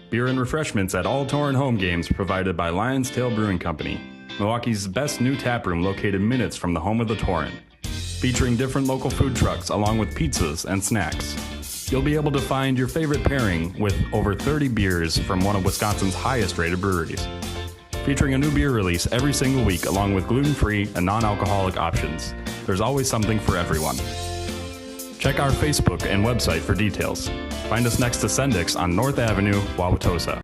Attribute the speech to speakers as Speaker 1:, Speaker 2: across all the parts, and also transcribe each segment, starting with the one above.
Speaker 1: Beer and refreshments at all Torrent home games provided by Lion's Tail Brewing Company, Milwaukee's best new tap room located minutes from the home of the Torrent. Featuring different local food trucks along with pizzas and snacks. You'll be able to find your favorite pairing with over 30 beers from one of Wisconsin's highest rated breweries. Featuring a new beer release every single week along with gluten-free and non-alcoholic options. There's always something for everyone. Check our Facebook and website for details. Find us next to Sendix on North Avenue, Wauwatosa.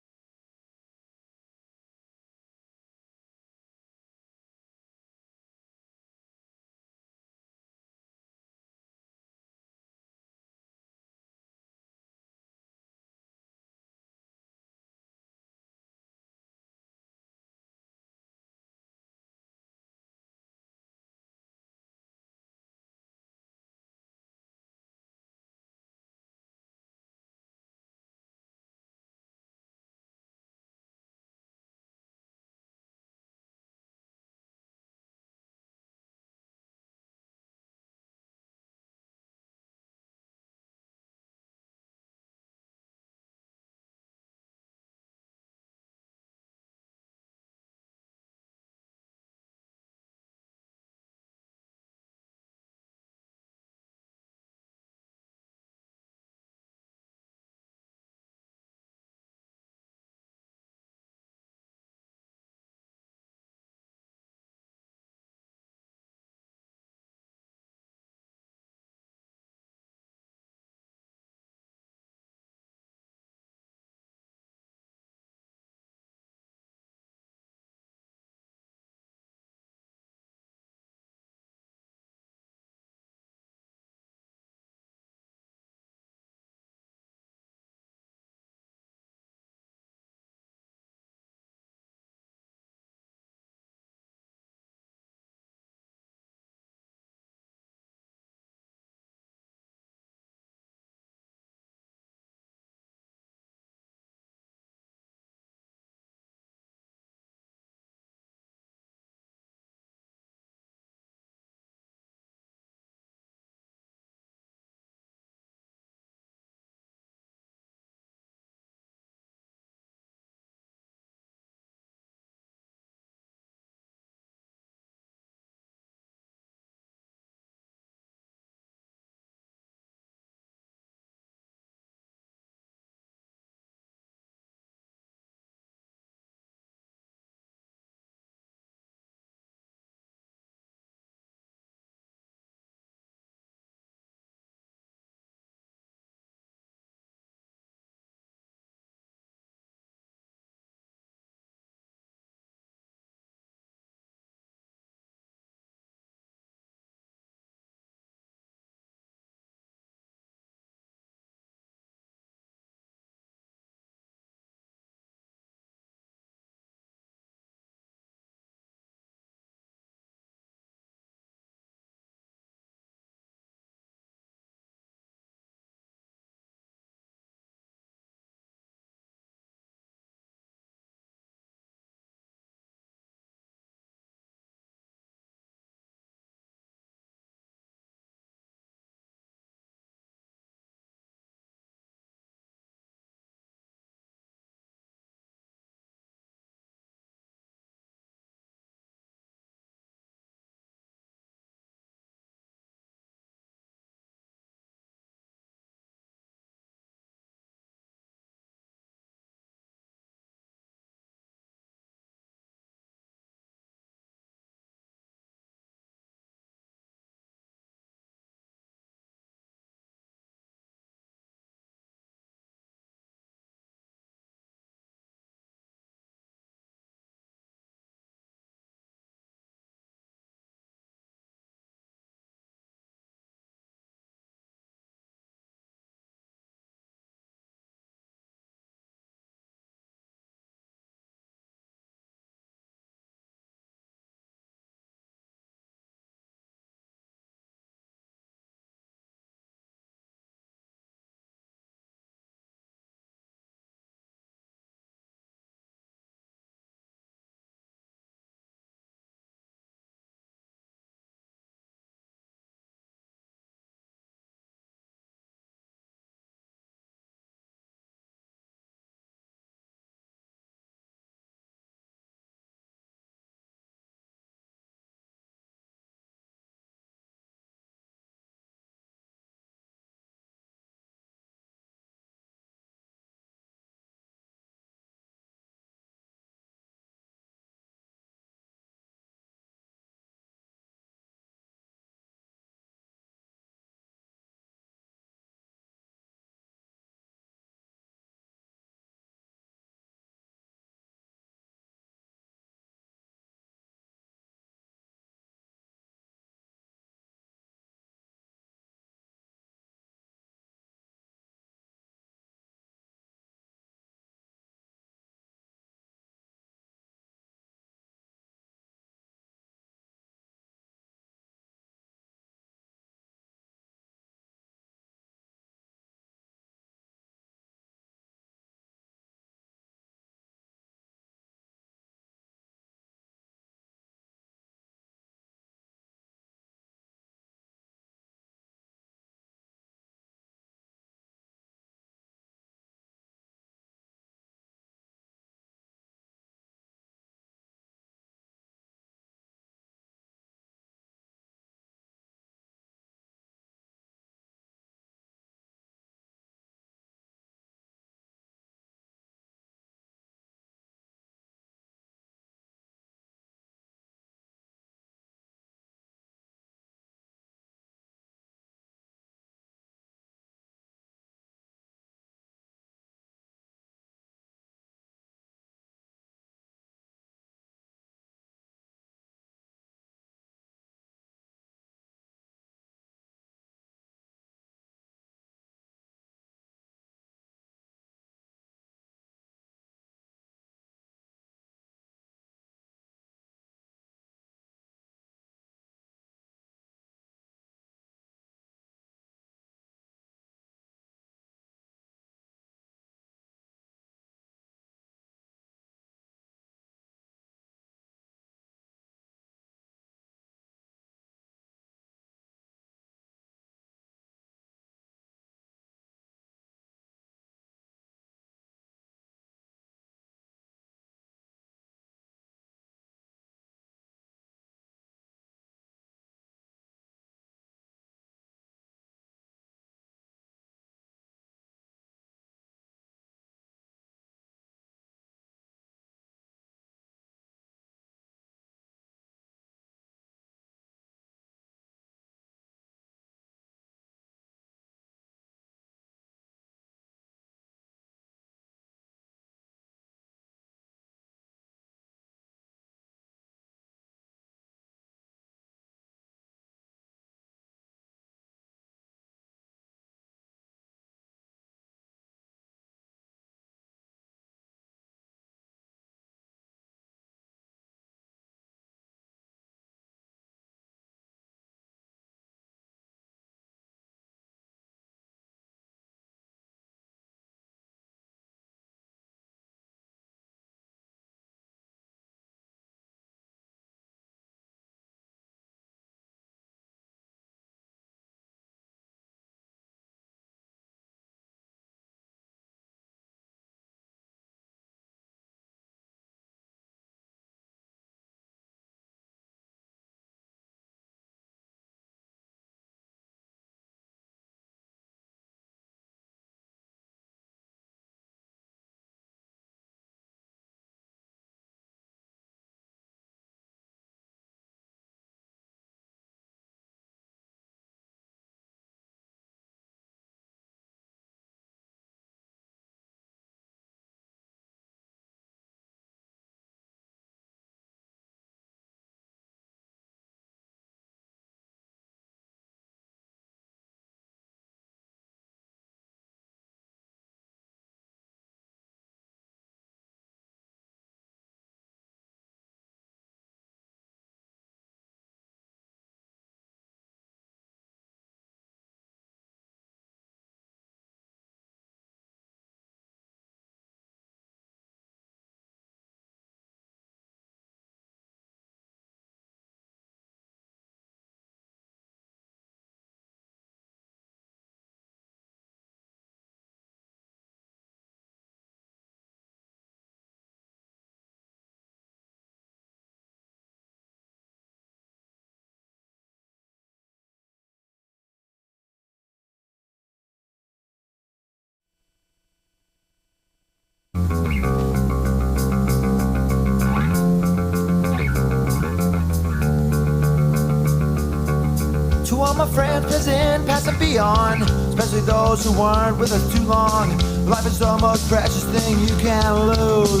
Speaker 2: all my friends present, past and beyond, especially those who weren't with us too long. Life is the most precious thing you can lose.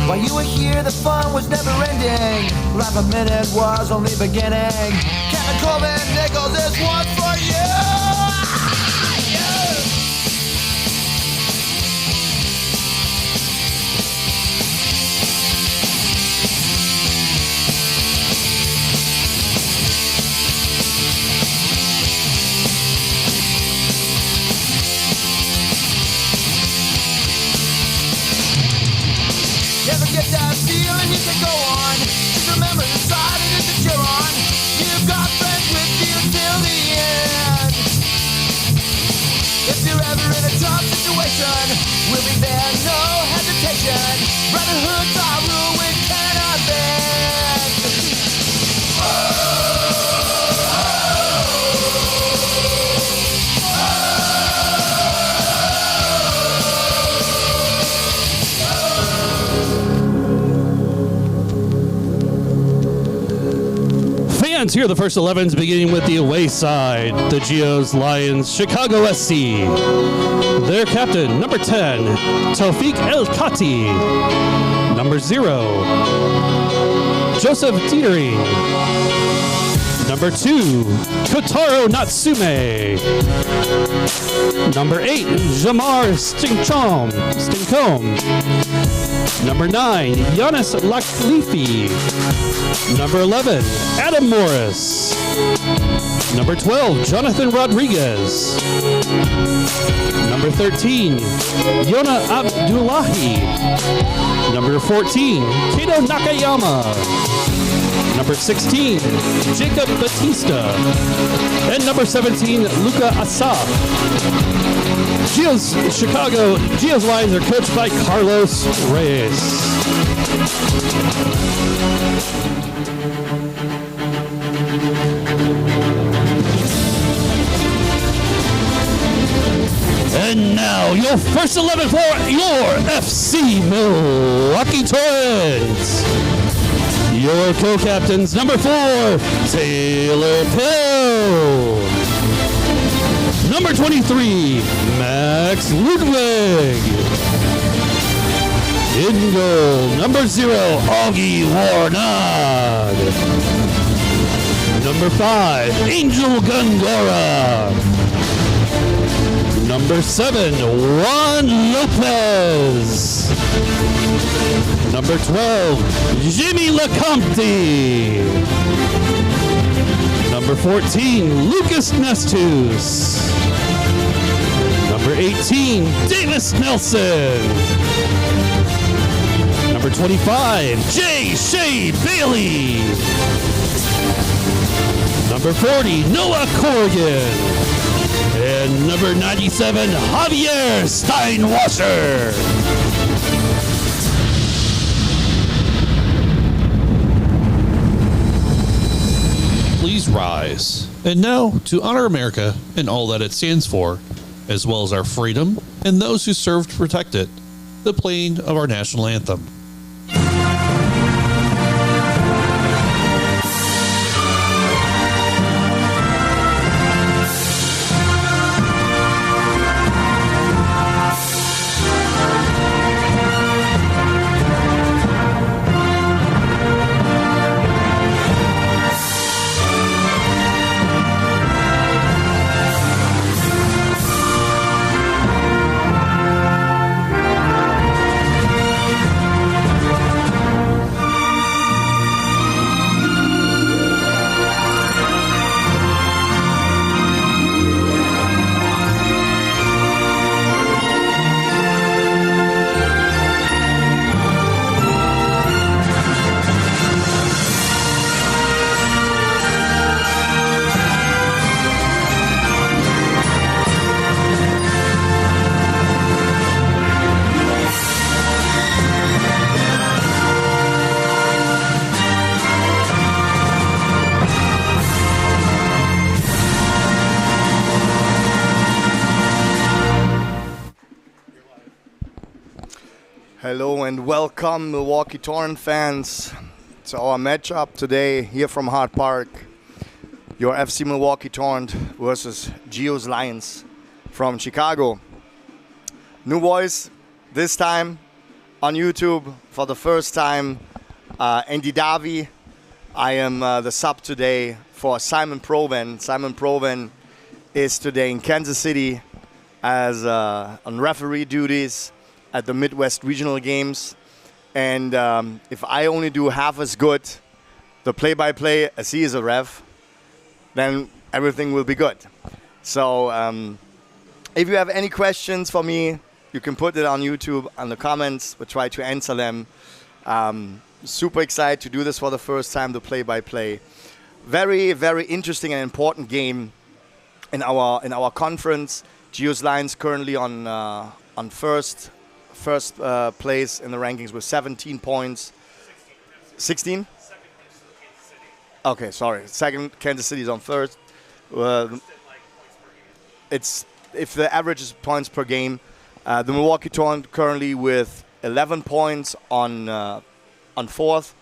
Speaker 2: While you were here, the fun was never ending. Life a minute was only beginning. Captain Corbin Nichols, this one's for you! Never get that feeling you can go on. Just remember the side it is that you're on. You've got friends with you till the end. If you're ever in a tough situation, we'll be there, no hesitation. Brotherhood's our rule, we cannot bend.
Speaker 3: Fans, here are the first 11s, beginning with the away side. The Geos Lions, Chicago SC. Their captain, number 10, Taufik El Kati. Number 0, Joseph Dietering. Number 2, Kotaro Natsume. Number 8, Jamar Stinkom. Number 9, Giannis Laklifi. Number 11, Adam Morris. Number 12, Jonathan Rodriguez. Number 13, Yona Abdullahi. Number 14, Kato Nakayama. Number 16, Jacob Batista. And number 17, Luca Asaf. Geos Lions are coached by Carlos Reyes. And now, your first 11 for your FC Milwaukee Torrent. Your co-captains, number 4, Taylor Pill. Number 23, Max Ludwig. In goal, number 0, Augie Warnog. Number 5, Angel Gongora. Number 7, Juan Lopez. Number 12, Jimmy LeCompte. Number 14, Lucas Nestus. Number 18, Davis Nelson. Number 25, Jay Shea Bailey. Number 40, Noah Corrigan. And number 97, Javier Steinwasser. Please rise. And now, to honor America and all that it stands for, as well as our freedom and those who serve to protect it, the playing of our national anthem.
Speaker 4: Hello and welcome, Milwaukee Torrent fans, to our matchup today here from Hart Park. your FC Milwaukee Torrent versus Geo's Lions from Chicago. New voice, this time on YouTube for the first time, Andy Davi. I am the sub today for Simon Proven. Simon Proven is today in Kansas City as on referee duties at the Midwest Regional Games. And if I only do half as good the play-by-play as he is a ref, then everything will be good. So if you have any questions for me, you can put it on YouTube on the comments. We'll try to answer them. Super excited to do this for the first time, the play-by-play. Very, very interesting and important game in our conference. Geo's Lions currently on first place in the rankings with 17 points. 16? Okay, sorry. Second, Kansas City is on third. It's if the average is points per game. The Milwaukee Torrent currently with 11 points on fourth,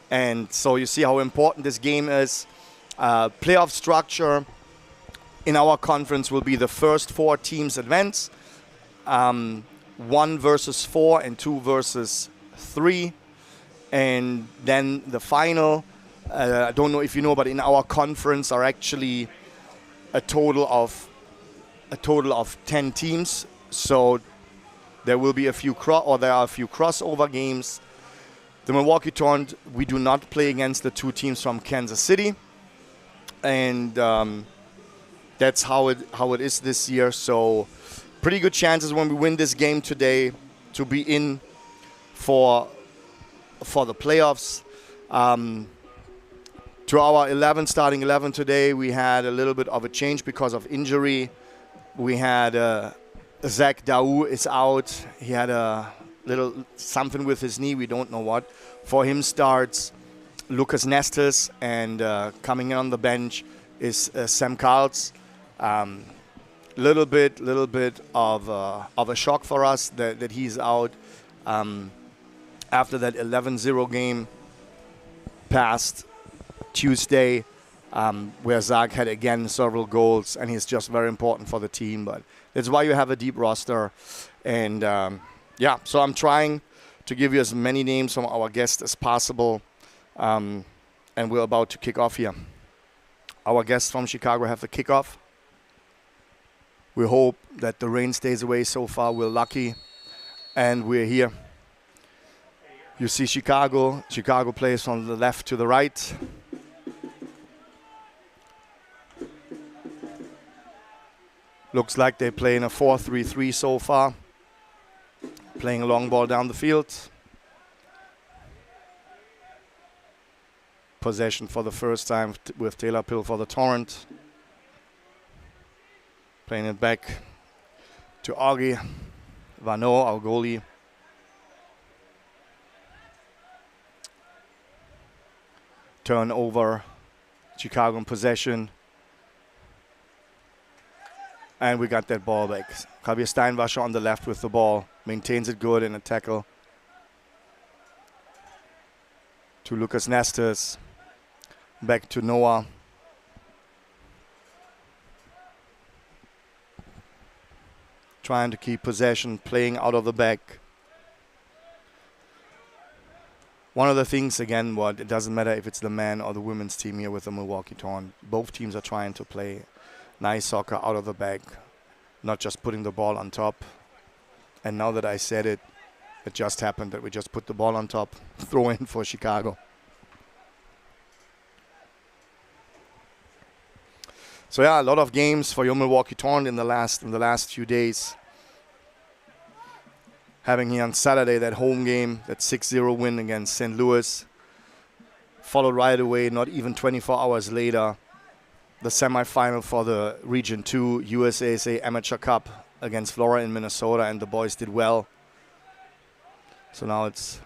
Speaker 4: and so you see how important this game is. Playoff structure in our conference will be the first 4 teams advance, 1 versus 4 and 2 versus 3, and then the final. I don't know if you know, but in our conference are actually a total of 10 teams. So there will be a few crossover games. The Milwaukee Torrent, we do not play against the 2 teams from Kansas City, and that's how it is this year. So pretty good chances when we win this game today to be in for the playoffs. To our starting 11 today, we had a little bit of a change because of injury. We had Zach Daou is out. He had a little something with his knee. We don't know what. For him starts Lucas Nestes, and coming in on the bench is Sam Karls. Little bit of a shock for us that he's out after that 11-0 game past Tuesday, where Zach had again several goals, and he's just very important for the team. But that's why you have a deep roster. And so I'm trying to give you as many names from our guests as possible, and we're about to kick off here. Our guests from Chicago have the kickoff. We hope that the rain stays away. So far we're lucky, and we're here. You see Chicago plays from the left to the right. Looks like they play in a 4-3-3 so far. Playing a long ball down the field. Possession for the first time with Taylor Pill for the Torrent. Playing it back to Augie Vano, our goalie. Turnover, Chicago in possession. And we got that ball back. Javier Steinwasser on the left with the ball. Maintains it good in a tackle. To Lucas Nestes. Back to Noah. Trying to keep possession, playing out of the back. One of the things, again, it doesn't matter if it's the men or the women's team here with the Milwaukee Torrent. Both teams are trying to play nice soccer out of the back, not just putting the ball on top. And now that I said it, it just happened that we just put the ball on top, throw in for Chicago. So yeah, a lot of games for your Milwaukee Torrent in the last few days. Having here on Saturday that home game, that 6-0 win against St. Louis. Followed right away, not even 24 hours later, the semifinal for the Region 2 USASA Amateur Cup against Flora in Minnesota, and the boys did well. So now it's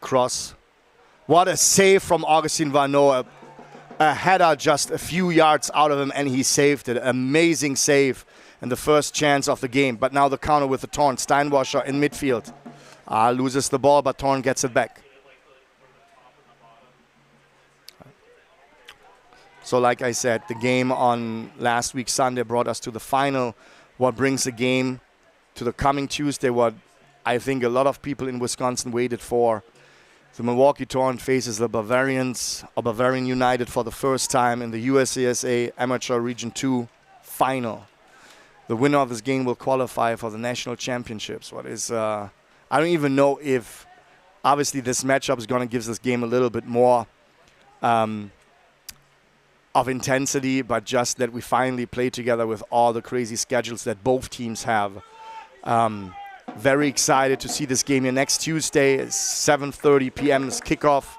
Speaker 4: cross. What a save from Augustin Vano. A header just a few yards out of him, and he saved it. Amazing save and the first chance of the game. But now the counter with the Torrent. Steinwasser in midfield. Loses the ball, but Torrent gets it back. So like I said, the game on last week Sunday brought us to the final. What brings the game to the coming Tuesday, what I think a lot of people in Wisconsin waited for. The Milwaukee Torrent faces the Bavarians, or Bavarian United, for the first time in the USCSA Amateur Region 2 final. The winner of this game will qualify for the national championships. What is, I don't even know if, obviously this matchup is going to give this game a little bit more of intensity, but just that we finally play together with all the crazy schedules that both teams have. Very excited to see this game here next Tuesday. It's 7:30 p.m. is kickoff.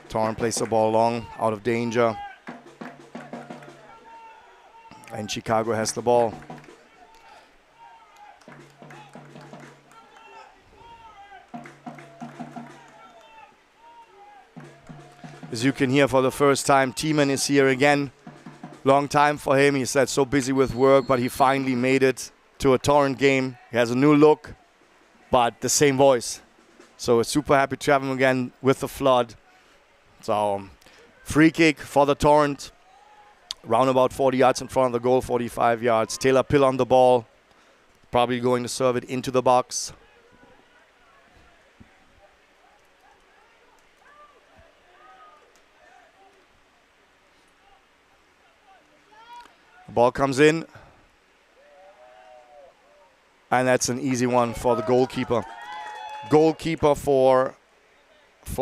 Speaker 4: Torrent plays the ball long, out of danger. And Chicago has the ball. As you can hear for the first time, Tiemann is here again. Long time for him. He said so busy with work, but he finally made it to a Torrent game. He has a new look, but the same voice. So we're super happy to have him again with the Flood. So free kick for the Torrent. Round about 40 yards in front of the goal, 45 yards. Taylor Pill on the ball. Probably going to serve it into the box. The ball comes in. And that's an easy one for the goalkeeper. Goalkeeper for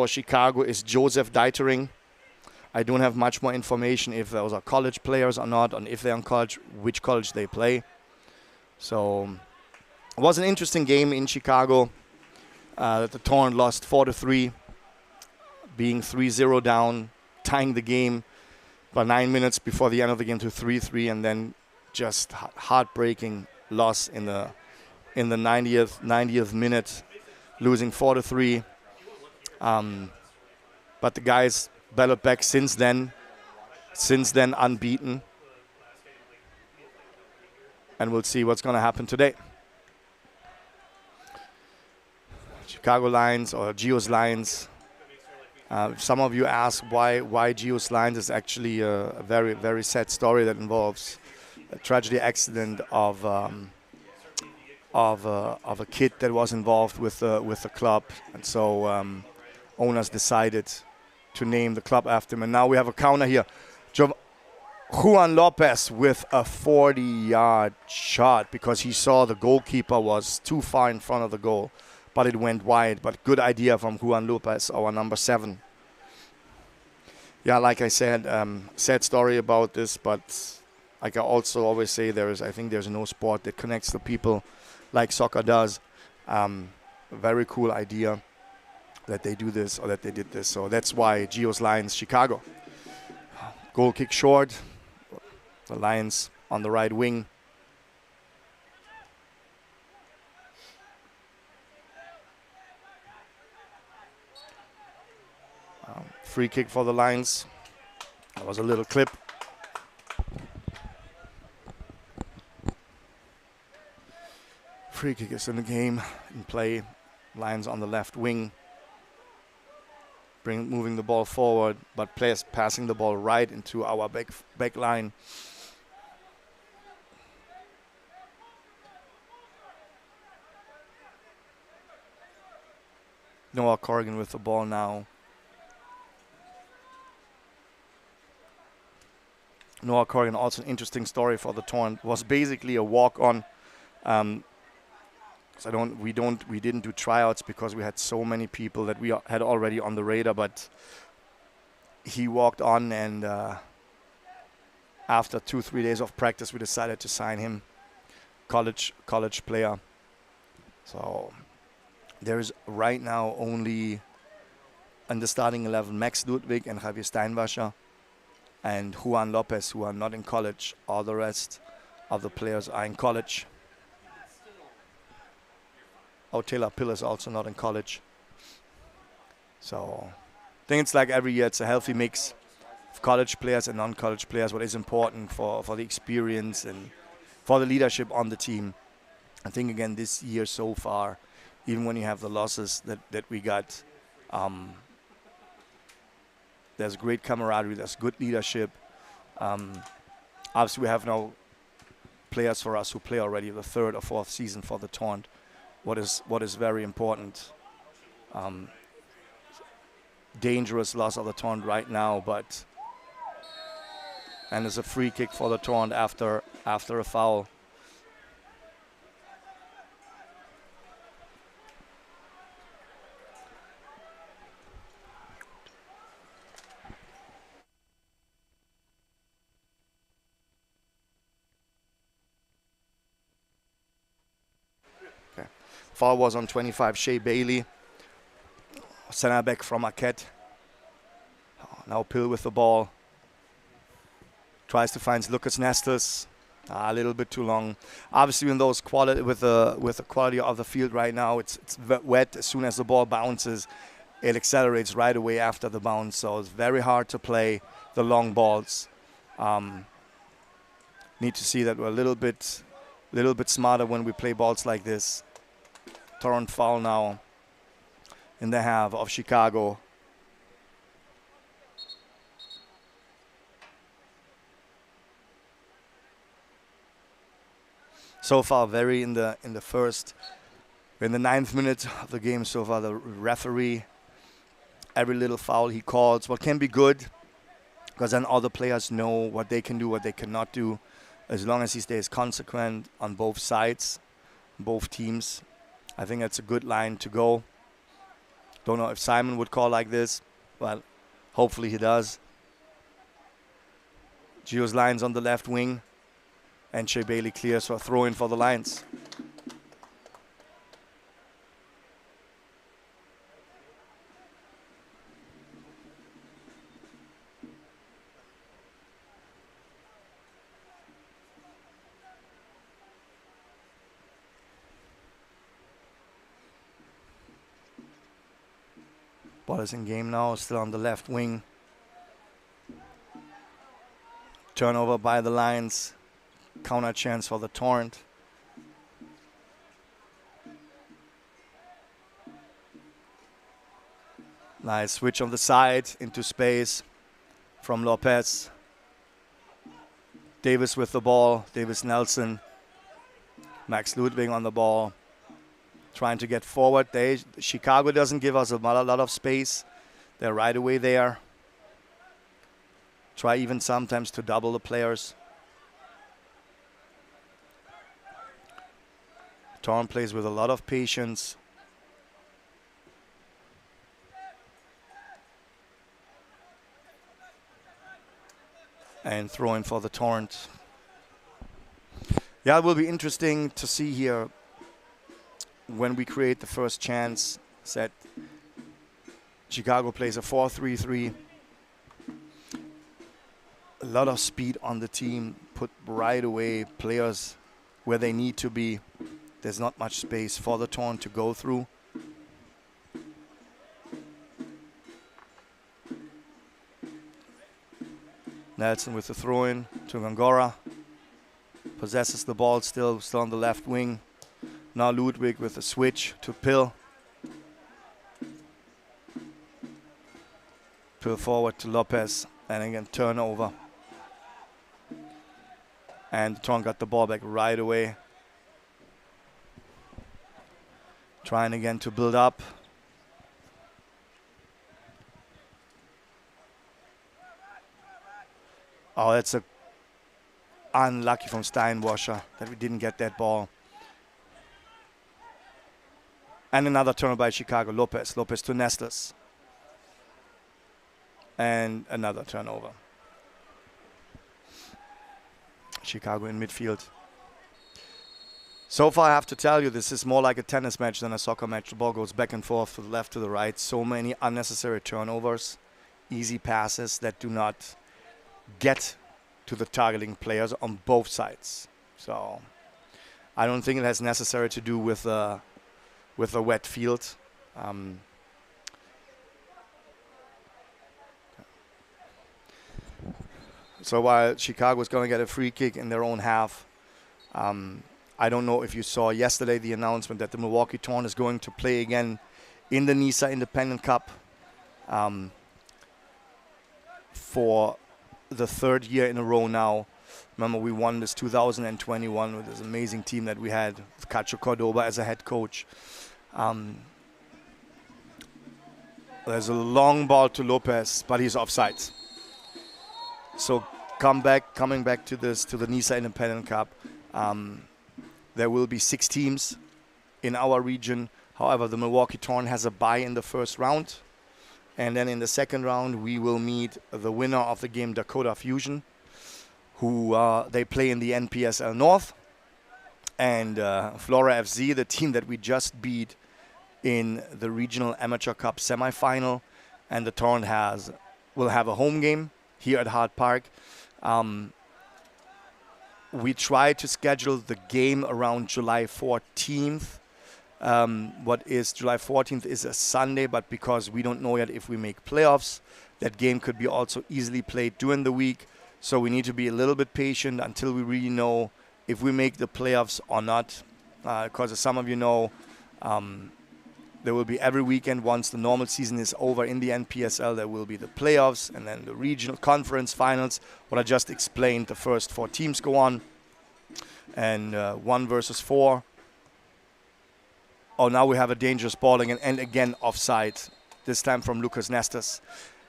Speaker 4: Chicago is Joseph Deitering. I don't have much more information if those are college players or not, and if they're in college, which college they play. So it was an interesting game in Chicago. The Torrent lost 4-3, being 3-0 down, tying the game about 9 minutes before the end of the game to 3-3, and then just heartbreaking loss in the 90th minute, losing 4-3. But the guys battled back since then unbeaten. And we'll see what's going to happen today. Chicago Lions, or Geos Lions. Some of you ask why Geos Lions. Is actually a very, very sad story that involves a tragedy accident of a kid that was involved with the club, and so owners decided to name the club after him. And now we have a counter here. Juan Lopez with a 40-yard shot because he saw the goalkeeper was too far in front of the goal, but it went wide. But good idea from Juan Lopez, our number 7. Yeah, like I said, sad story about this, but like I also always say, I think there's no sport that connects the people like soccer does. Very cool idea that they do this, or that they did this. So that's why Geos Lions Chicago. Goal kick short. The Lions on the right wing. Free kick for the Lions. That was a little clip. Free kick is in the game, in play. Lions on the left wing. Moving the ball forward, but players passing the ball right into our back line. Noah Corrigan with the ball now. Noah Corrigan, also an interesting story for the Torrent, was basically a walk-on. We didn't do tryouts because we had so many people that we had already on the radar, but he walked on, and after 2-3 days of practice, we decided to sign him. College player. So there's right now only in the starting 11 Max Ludwig and Javier Steinwasser and Juan Lopez, who are not in college. All the rest of the players are in college. Taylor Pill is also not in college. So I think it's like every year, it's a healthy mix of college players and non-college players, what is important for the experience and for the leadership on the team. I think, again, this year so far, even when you have the losses that we got, There's great camaraderie. There's good leadership. Obviously, we have now players for us who play already the 3rd or 4th season for the Torrent. What is very important. Dangerous loss of the Torrent right now, and it's a free kick for the Torrent after a foul. Foul was on 25, Shea Bailey. Center back from Marquette. Now Pill with the ball. Tries to find Lucas Nestus. A little bit too long. Obviously, in those with the quality of the field right now, it's wet. As soon as the ball bounces, it accelerates right away after the bounce. So it's very hard to play the long balls. Need to see that we're a little bit smarter when we play balls like this. Torrent foul now in the half of Chicago. So far, very in the 9th minute of the game so far, the referee, every little foul he calls, what can be good, because then all the players know what they can do, what they cannot do, as long as he stays consequent on both sides, both teams. I think that's a good line to go. Don't know if Simon would call like this, but hopefully he does. Gio's Lions on the left wing, and Shea Bailey clears for a throw-in for the Lions. Ball is in game now, still on the left wing. Turnover by the Lions. Counter chance for the Torrent. Nice switch on the side into space from Lopez. Davis with the ball. Davis Nelson. Max Ludwig on the ball. Trying to get forward. Chicago doesn't give us a lot of space. They're right away there. Try even sometimes to double the players. Torrent plays with a lot of patience. And throwing for the Torrent. Yeah, it will be interesting to see here when we create the first chance set. Chicago plays a 4-3-3. A lot of speed on the team. Put right away players where they need to be. There's not much space for the Torrent to go through. Nelson with the throw-in to Gongora. Possesses the ball still on the left wing. Now Ludwig with a switch to Pill. Pill forward to Lopez. And again, turnover. And Torrent got the ball back right away. Trying again to build up. Oh, that's unlucky from Steinwasser that we didn't get that ball. And another turnover by Chicago. Lopez to Nestus. And another turnover. Chicago in midfield. So far, I have to tell you, this is more like a tennis match than a soccer match. The ball goes back and forth to the left, to the right. So many unnecessary turnovers. Easy passes that do not get to the targeting players on both sides. So I don't think it has necessary to do with a wet field. So while Chicago is going to get a free kick in their own half, I don't know if you saw yesterday the announcement that the Milwaukee Torrent is going to play again in the NISA Independent Cup. for the third year in a row now. Remember, we won this 2021 with this amazing team that we had with Cacho Cordoba as a head coach. There's a long ball to Lopez, but he's offside. So coming back to the NISA Independent Cup, there will be 6 teams in our region. However, the Milwaukee Torrent has a bye in the first round. And then in the second round, we will meet the winner of the game, Dakota Fusion, who they play in the NPSL North. And Flora FC, the team that we just beat in the Regional Amateur Cup semifinal. And the Torrent will have a home game here at Hart Park. We try to schedule the game around July 14th. What is July 14th is a Sunday, but because we don't know yet if we make playoffs, that game could be also easily played during the week. So we need to be a little bit patient until we really know if we make the playoffs or not. Because as some of you know, there will be every weekend once the normal season is over in the NPSL, there will be the playoffs and then the regional conference finals. What I just explained, the first 4 teams go on, and 1 versus 4. Oh, now we have a dangerous ball and again offside, this time from Lucas Nestas.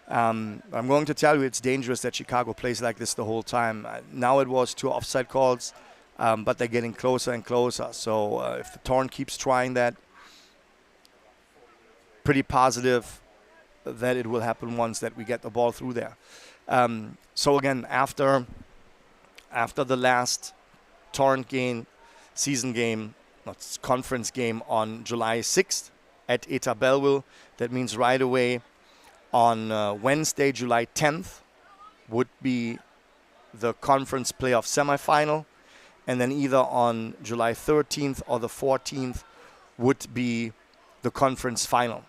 Speaker 4: I'm going to tell you it's dangerous that Chicago plays like this the whole time. Now it was 2 offside calls, but they're getting closer and closer. So if the Torrent keeps trying that, pretty positive that it will happen once that we get the ball through there. So again, after the last Torrent game, season game, not conference game on July 6th at Eta Belleville, that means right away on Wednesday, July 10th, would be the conference playoff semifinal, and then either on July 13th or the 14th would be the conference final.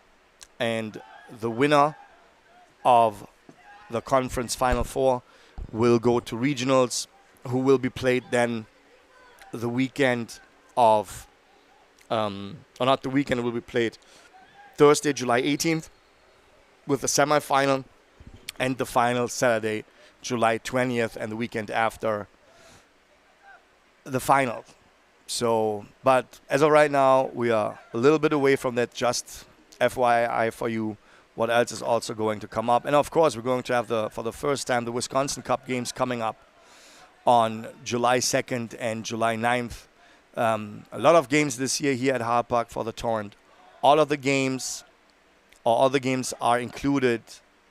Speaker 4: And the winner of the conference final 4 will go to regionals, who will be played then the weekend of, or not the weekend, it will be played Thursday, July 18th, with the semifinal, and the final Saturday, July 20th, and the weekend after the final. So, but as of right now, we are a little bit away from that. Just FYI for you, what else is also going to come up. And of course, we're going to have for the first time, the Wisconsin Cup games coming up on July 2nd and July 9th. A lot of games this year here at Hart Park for the Torrent. All the games are included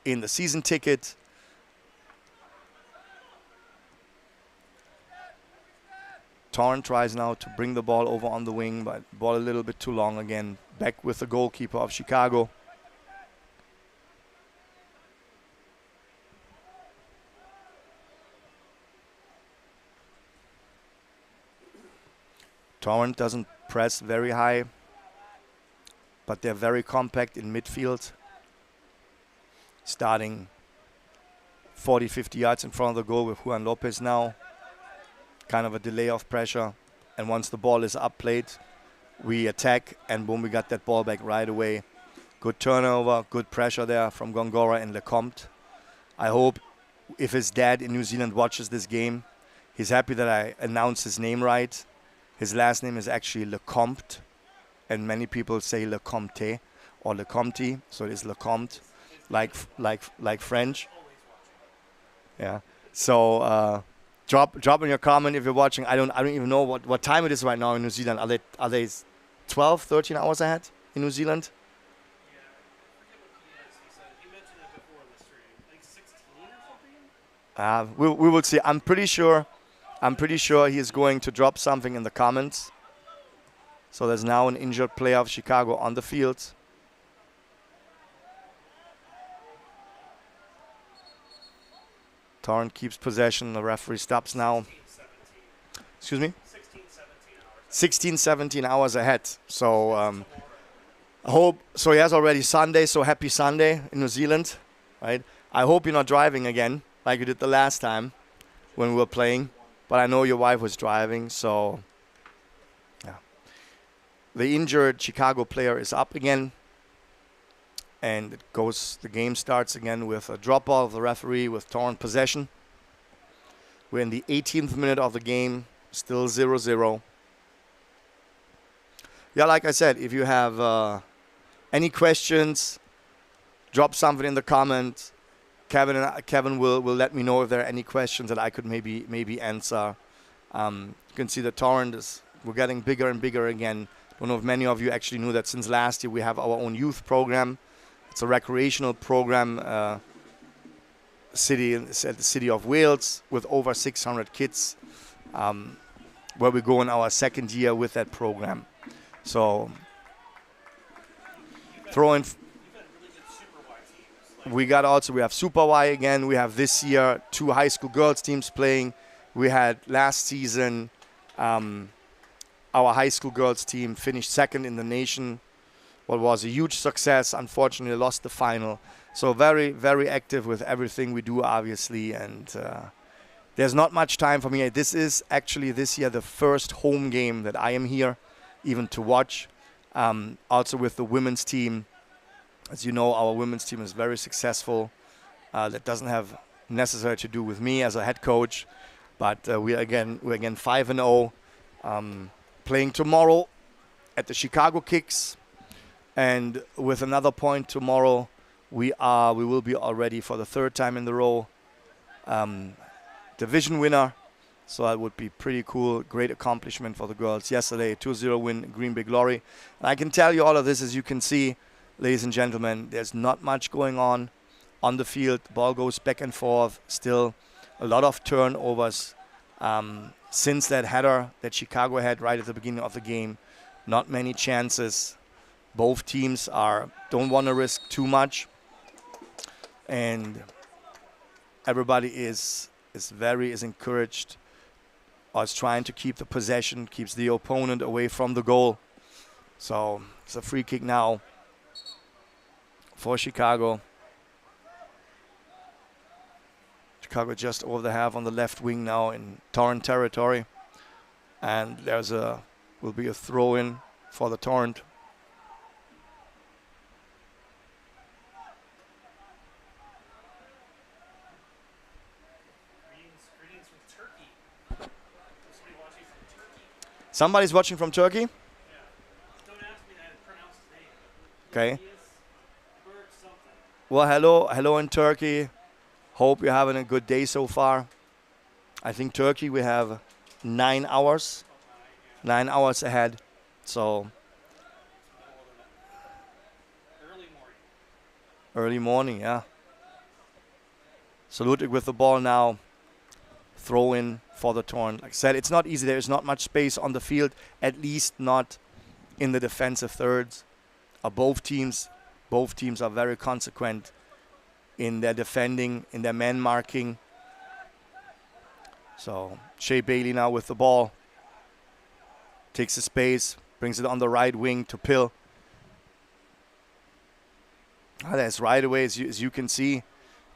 Speaker 4: in the season ticket. Torrent tries now to bring the ball over on the wing, but ball a little bit too long again. Back with the goalkeeper of Chicago. Torrent doesn't press very high, but they're very compact in midfield. Starting 40, 50 yards in front of the goal with Juan Lopez now. Kind of a delay of pressure. And once the ball is up played, we attack, and boom, we got that ball back right away. Good turnover, good pressure there from Gongora and Lecomte. I hope if his dad in New Zealand watches this game, he's happy that I announced his name right. His last name is actually Lecomte, and many people say Lecomte or Lecomte, so it is Lecomte, like French. Yeah. So drop in your comment if you're watching. I don't even know what time it is right now in New Zealand. Are they 12, 13 hours ahead in New Zealand?
Speaker 3: Yeah, I forget what he is. He mentioned it before in the stream. Like 16 or something?
Speaker 4: We will see. I'm pretty sure he is going to drop something in the comments. So there's now an injured player of Chicago on the field. Torrent keeps possession. The referee stops now.
Speaker 3: 16,
Speaker 4: Excuse me?
Speaker 3: 16, 17 hours.
Speaker 4: 16, 17 hours ahead. So I hope. So he has already Sunday. So happy Sunday in New Zealand, right? I hope you're not driving again like you did the last time when we were playing. But I know your wife was driving, so yeah. The injured Chicago player is up again. And the game starts again with a drop ball of the referee with Torrent possession. We're in the 18th minute of the game, still 0-0. Yeah, like I said, if you have any questions, drop something in the comments. Kevin will let me know if there are any questions that I could maybe answer. You can see the Torrent we're getting bigger and bigger again. Don't know if many of you actually knew that since last year we have our own youth program. It's a recreational program at the city of Wales with over 600 kids, where we go in our second year with that program. So we have Super Y again. We have this year 2 high school girls teams playing. We had last season our high school girls team finished second in the nation. What was a huge success. Unfortunately, lost the final. So very, very active with everything we do, obviously. And there's not much time for me. This is actually this year the first home game that I am here even to watch. Also with the women's team. As you know, our women's team is very successful. That doesn't have necessarily to do with me as a head coach. But we're again 5-0. Playing tomorrow at the Chicago Kicks. And with another point tomorrow, we will be already for the 3rd time in the row division winner. So that would be pretty cool. Great accomplishment for the girls. Yesterday, 2-0 win, Green Bay Glory. And I can tell you all of this, as you can see, ladies and gentlemen, there's not much going on the field. The ball goes back and forth. Still a lot of turnovers. Since that header that Chicago had right at the beginning of the game, not many chances. Both teams don't want to risk too much. And everybody is encouraged, or is trying to keep the possession, keeps the opponent away from the goal. So it's a free kick now for Chicago. Chicago just over the half on the left wing now in Torrent territory. And will be a throw-in for the Torrent.
Speaker 3: Greetings from Turkey.
Speaker 4: Somebody's watching from Turkey?
Speaker 3: Yeah. Don't ask me how to pronounce his name.
Speaker 4: Okay. Well, hello in Turkey. Hope you're having a good day so far. I think Turkey, we have 9 hours. 9 hours ahead. So early morning, yeah. So Ludwig with the ball now. Throw in for the Torrent. Like I said, it's not easy. There's not much space on the field, at least not in the defensive thirds. Both teams are very consequent in their defending, in their man marking. So Shea Bailey now with the ball. Takes the space, brings it on the right wing to Pill. That's right away, as you can see.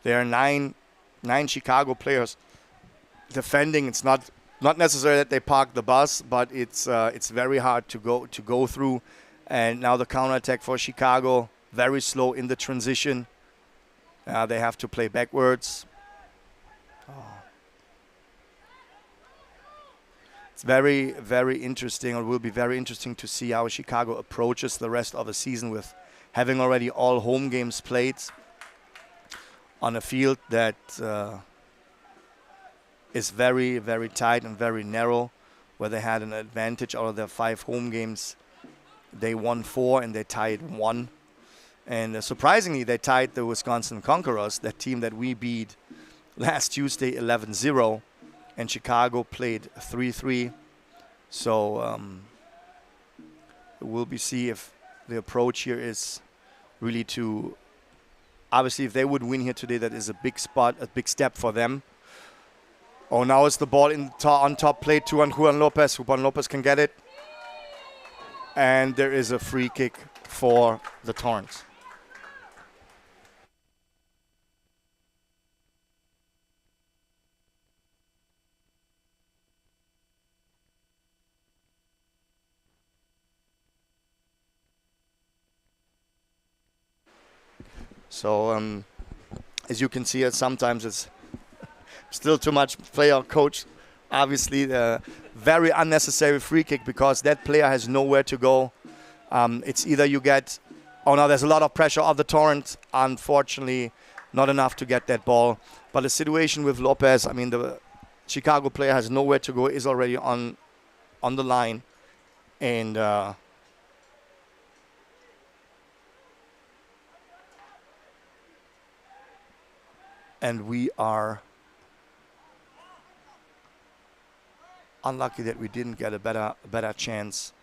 Speaker 4: There are nine Chicago players defending. It's not necessary that they park the bus, but it's very hard to go through. And now the counterattack for Chicago, very slow in the transition. They have to play backwards. It's very, very interesting, or will be very interesting to see how Chicago approaches the rest of the season with having already all home games played on a field that is very, very tight and very narrow, where they had an advantage out of their 5 home games. They won 4 and they tied 1. And surprisingly, they tied the Wisconsin Conquerors, that team that we beat last Tuesday 11-0, and Chicago played 3-3. So we'll see if the approach here is really to, obviously if they would win here today, that is a big step for them. Oh, now it's the ball on top, played to Juan Lopez. Juan Lopez can get it. And there is a free kick for the Torrent. So as you can see, sometimes it's still too much player coach. Obviously, the very unnecessary free kick because that player has nowhere to go. It's either you get, oh no, there's a lot of pressure of the Torrent. Unfortunately, not enough to get that ball. But the situation with Lopez, I mean, the Chicago player has nowhere to go, is already on the line. And we are unlucky that we didn't get a better chance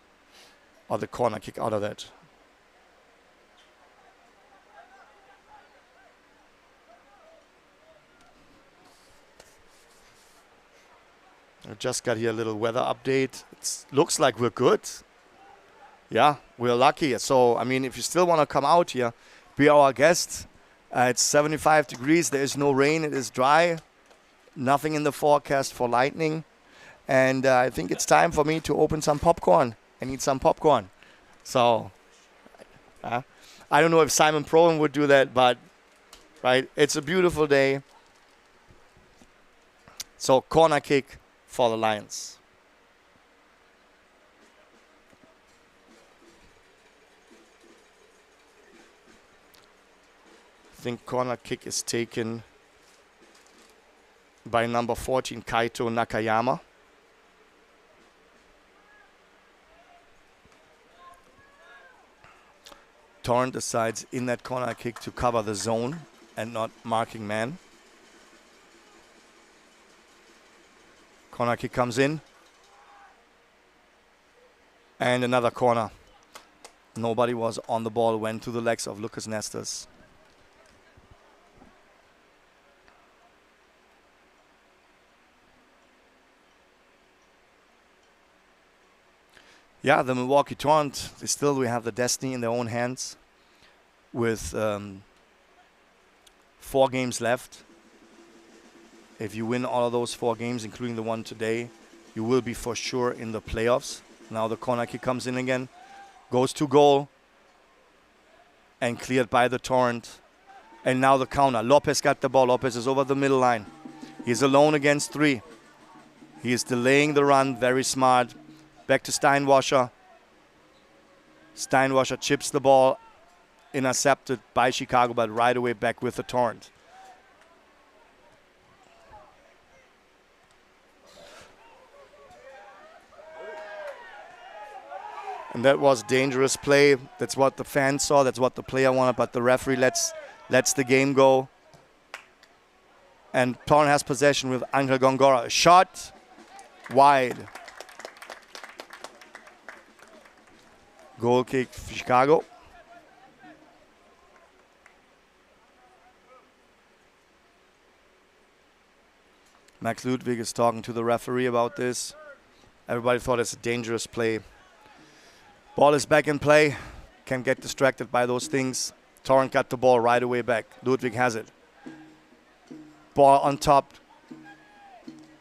Speaker 4: or the corner kick out of that. I just got here a little weather update. It looks like we're good. Yeah, we're lucky. So, I mean, if you still want to come out here, be our guest. It's 75 degrees. There is no rain. It is dry. Nothing in the forecast for lightning. And I think it's time for me to open some popcorn. I need some popcorn. So, I don't know if Simon Proen would do that, but, right, it's a beautiful day. So, corner kick for the Lions. I think corner kick is taken by number 14, Kaito Nakayama. Torrent decides in that corner kick to cover the zone and not marking man. Corner kick comes in. And another corner. Nobody was on the ball, went to the legs of Lucas Nestas. Yeah, the Milwaukee Torrent, we have the destiny in their own hands with 4 games left. If you win all of those 4 games, including the one today, you will be for sure in the playoffs. Now the corner kick comes in again, goes to goal, and cleared by the Torrent. And now the counter. Lopez got the ball. Lopez is over the middle line. He's alone against 3. He is delaying the run, very smart. Back to Steinwasser. Steinwasser chips the ball, intercepted by Chicago, but right away back with the Torrent. And that was dangerous play. That's what the fans saw. That's what the player wanted, but the referee lets the game go. And Torrent has possession with Angel Gongora. Shot wide. Goal kick for Chicago. Max Ludwig is talking to the referee about this. Everybody thought it's a dangerous play. Ball is back in play. Can't get distracted by those things. Torrent got the ball right away back. Ludwig has it. Ball on top.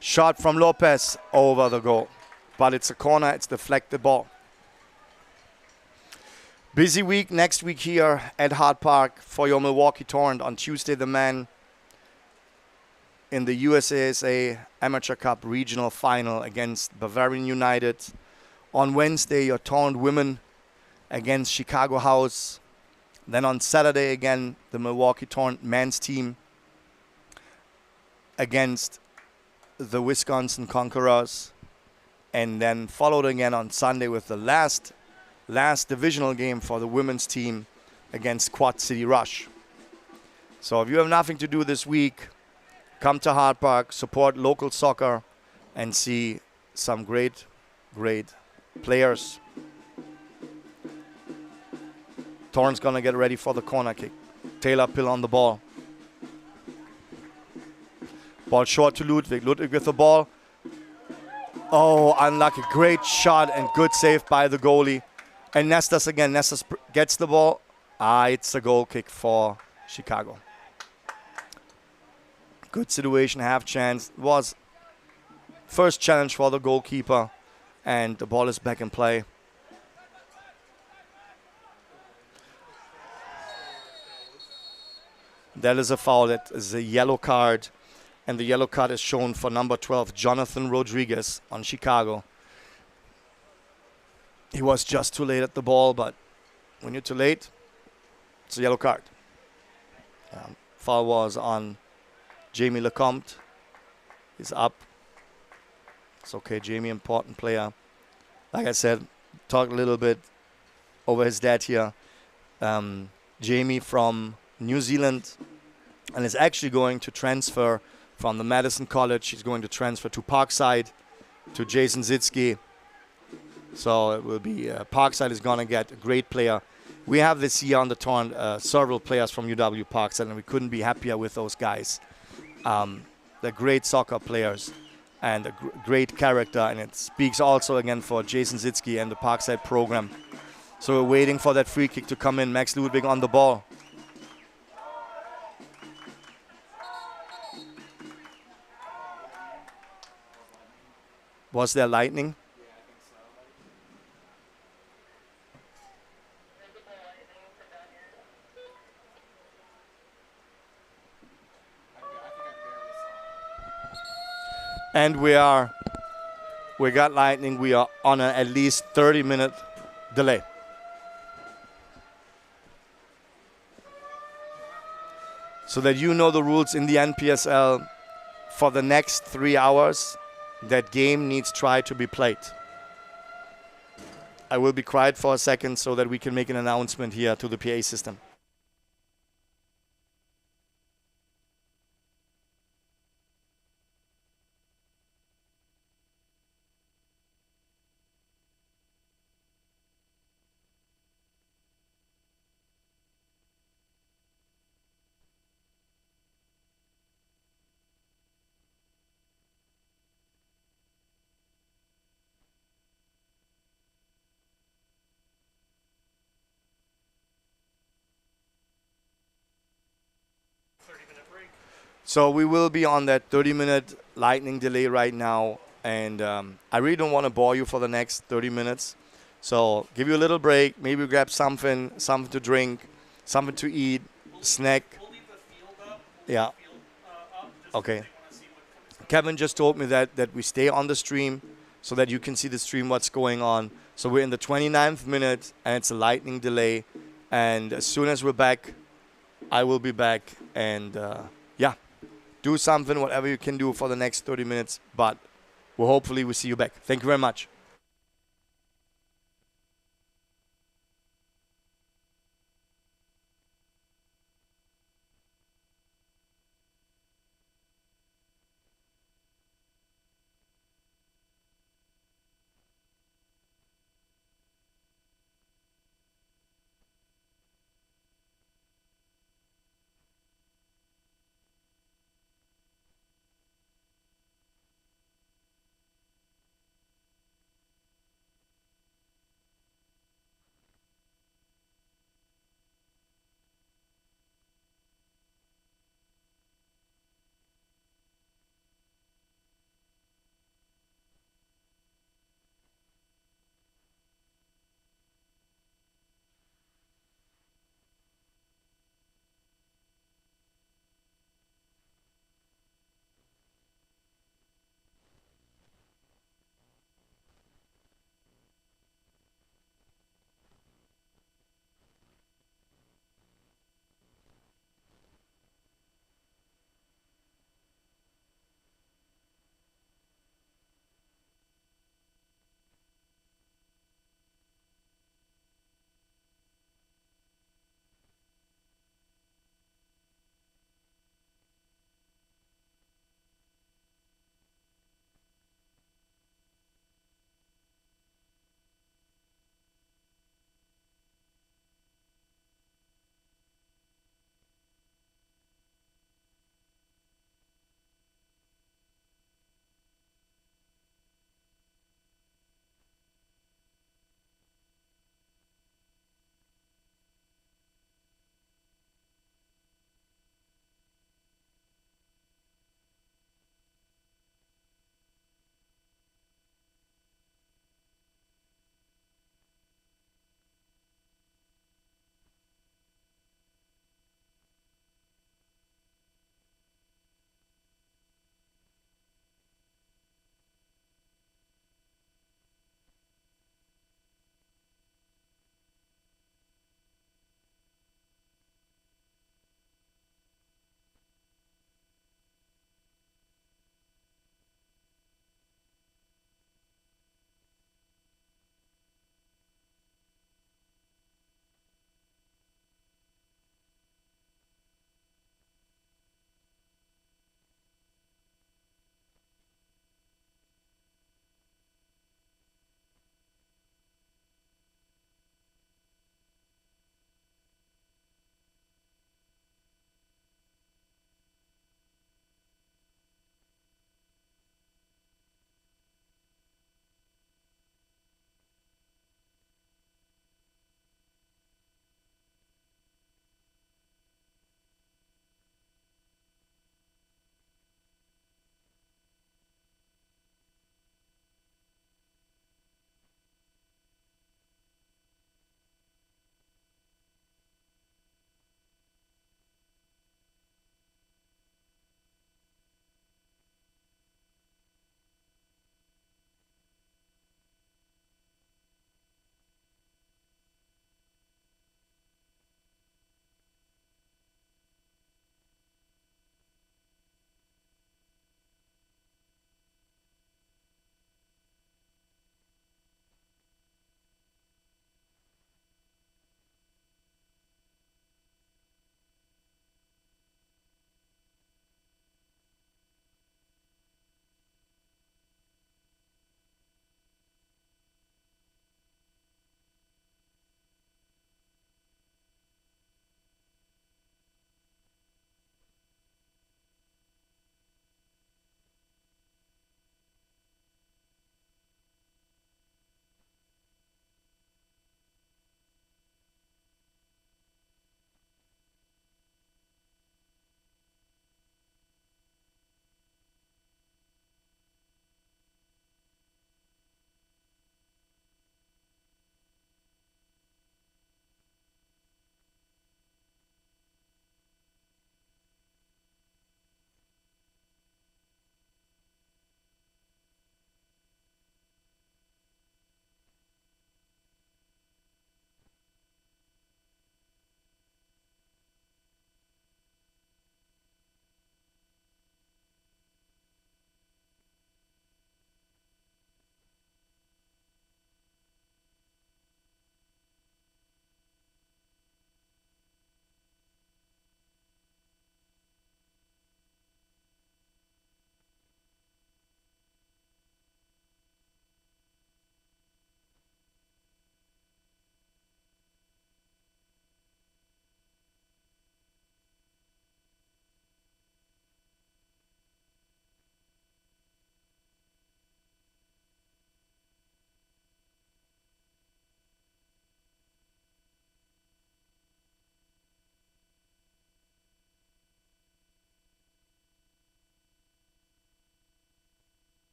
Speaker 4: Shot from Lopez over the goal. But it's a corner. It's deflected ball. Busy week next week here at Hart Park for your Milwaukee Torrent. On Tuesday, the men in the USASA Amateur Cup Regional Final against Bavarian United. On Wednesday, your Torrent women against Chicago House. Then on Saturday again, the Milwaukee Torrent men's team against the Wisconsin Conquerors. And then followed again on Sunday with the last divisional game for the women's team against Quad City Rush. So if you have nothing to do this week, come to Hart Park, support local soccer, and see some great players. Torrent's gonna get ready for the corner kick. Taylor Pill on the ball. Ball short to Ludwig. Ludwig with the ball. Oh, unlucky. Great shot and good save by the goalie. And Nestas again. Nestas gets the ball. It's a goal kick for Chicago. Good situation, half chance. Was first challenge for the goalkeeper. And the ball is back in play. That is a foul. That is a yellow card. And the yellow card is shown for number 12, Jonathan Rodriguez on Chicago. He was just too late at the ball, but when you're too late, it's a yellow card. Foul was on Jamie Lecomte. He's up. It's okay, Jamie, important player. Like I said, talk a little bit over his dad here. Jamie from New Zealand, and is actually going to transfer from the Madison College. He's going to transfer to Parkside, to Jason Zitsky. So it will be, Parkside is going to get a great player. We have this year on the Torrent several players from UW Parkside, and we couldn't be happier with those guys. They're great soccer players and a great character, and it speaks also again for Jason Zitsky and the Parkside program. So we're waiting for that free kick to come in. Max Ludwig on the ball. Was there lightning? And we got lightning. We are on an at least 30-minute delay. So that you know the rules in the NPSL, for the next 3 hours, that game needs try to be played. I will be quiet for a second so that we can make an announcement here to the PA system. So we will be on that 30-minute lightning delay right now, and I really don't want to bore you for the next 30 minutes. So give you a little break, maybe grab something to drink, something to eat, snack.
Speaker 5: We'll leave the field up.
Speaker 4: Yeah.
Speaker 5: Just
Speaker 4: Okay.
Speaker 5: if they wanna see what comes
Speaker 4: Kevin just told me that we stay on the stream so that you can see the stream, what's going on. So we're in the 29th minute, and it's a lightning delay. And as soon as we're back, I will be back, and do something, whatever you can do for the next 30 minutes. But we'll hopefully see you back. Thank you very much.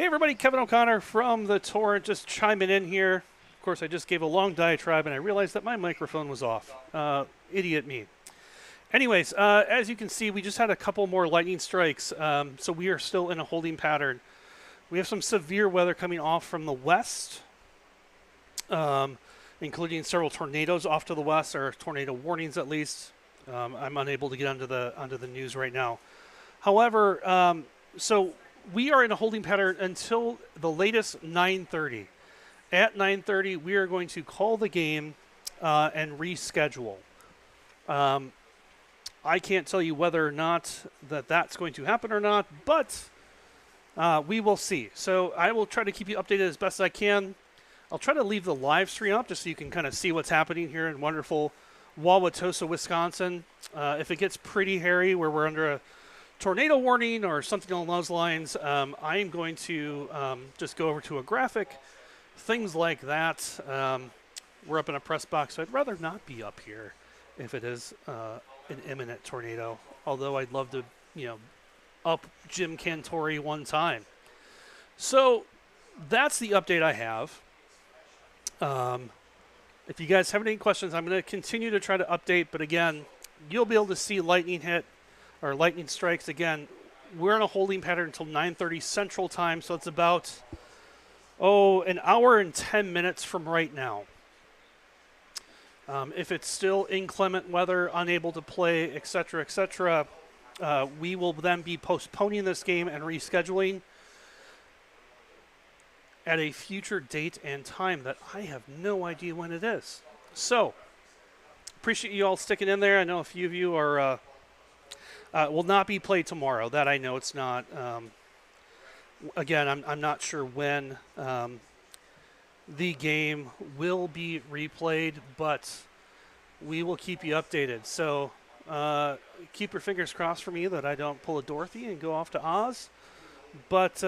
Speaker 3: Hey everybody, Kevin O'Connor from the Torrent, just chiming in here. Of course, I just gave a long diatribe and I realized that my microphone was off. Idiot me. Anyways, as you can see, we just had a couple more lightning strikes, so we are still in a holding pattern. We have some severe weather coming off from the west, including several tornadoes off to the west, or tornado warnings at least. I'm unable to get onto the news right now. However, so we are in a holding pattern until the latest 9:30. At 9:30, we are going to call the game and reschedule. I can't tell you whether or not that's going to happen or not, but we will see. So I will try to keep you updated as best I can. I'll try to leave the live stream up just so you can kind of see what's happening here in wonderful Wauwatosa, Wisconsin. If it gets pretty hairy where we're under a tornado warning or something along those lines, I am going to just go over to a graphic, things like that. We're up in a press box, so I'd rather not be up here if it is an imminent tornado, although I'd love to, up Jim Cantori one time. So that's the update I have. If you guys have any questions, I'm going to continue to try to update, but again, you'll be able to see lightning hit or lightning strikes. Again, we're in a holding pattern until 9:30 Central Time, so it's about, an hour and 10 minutes from right now. If it's still inclement weather, unable to play, etc., we will then be postponing this game and rescheduling at a future date and time that I have no idea when it is. So, appreciate you all sticking in there. I know a few of you are will not be played tomorrow. That I know it's not. Again, I'm not sure when the game will be replayed, but we will keep you updated. So keep your fingers crossed for me that I don't pull a Dorothy and go off to Oz. But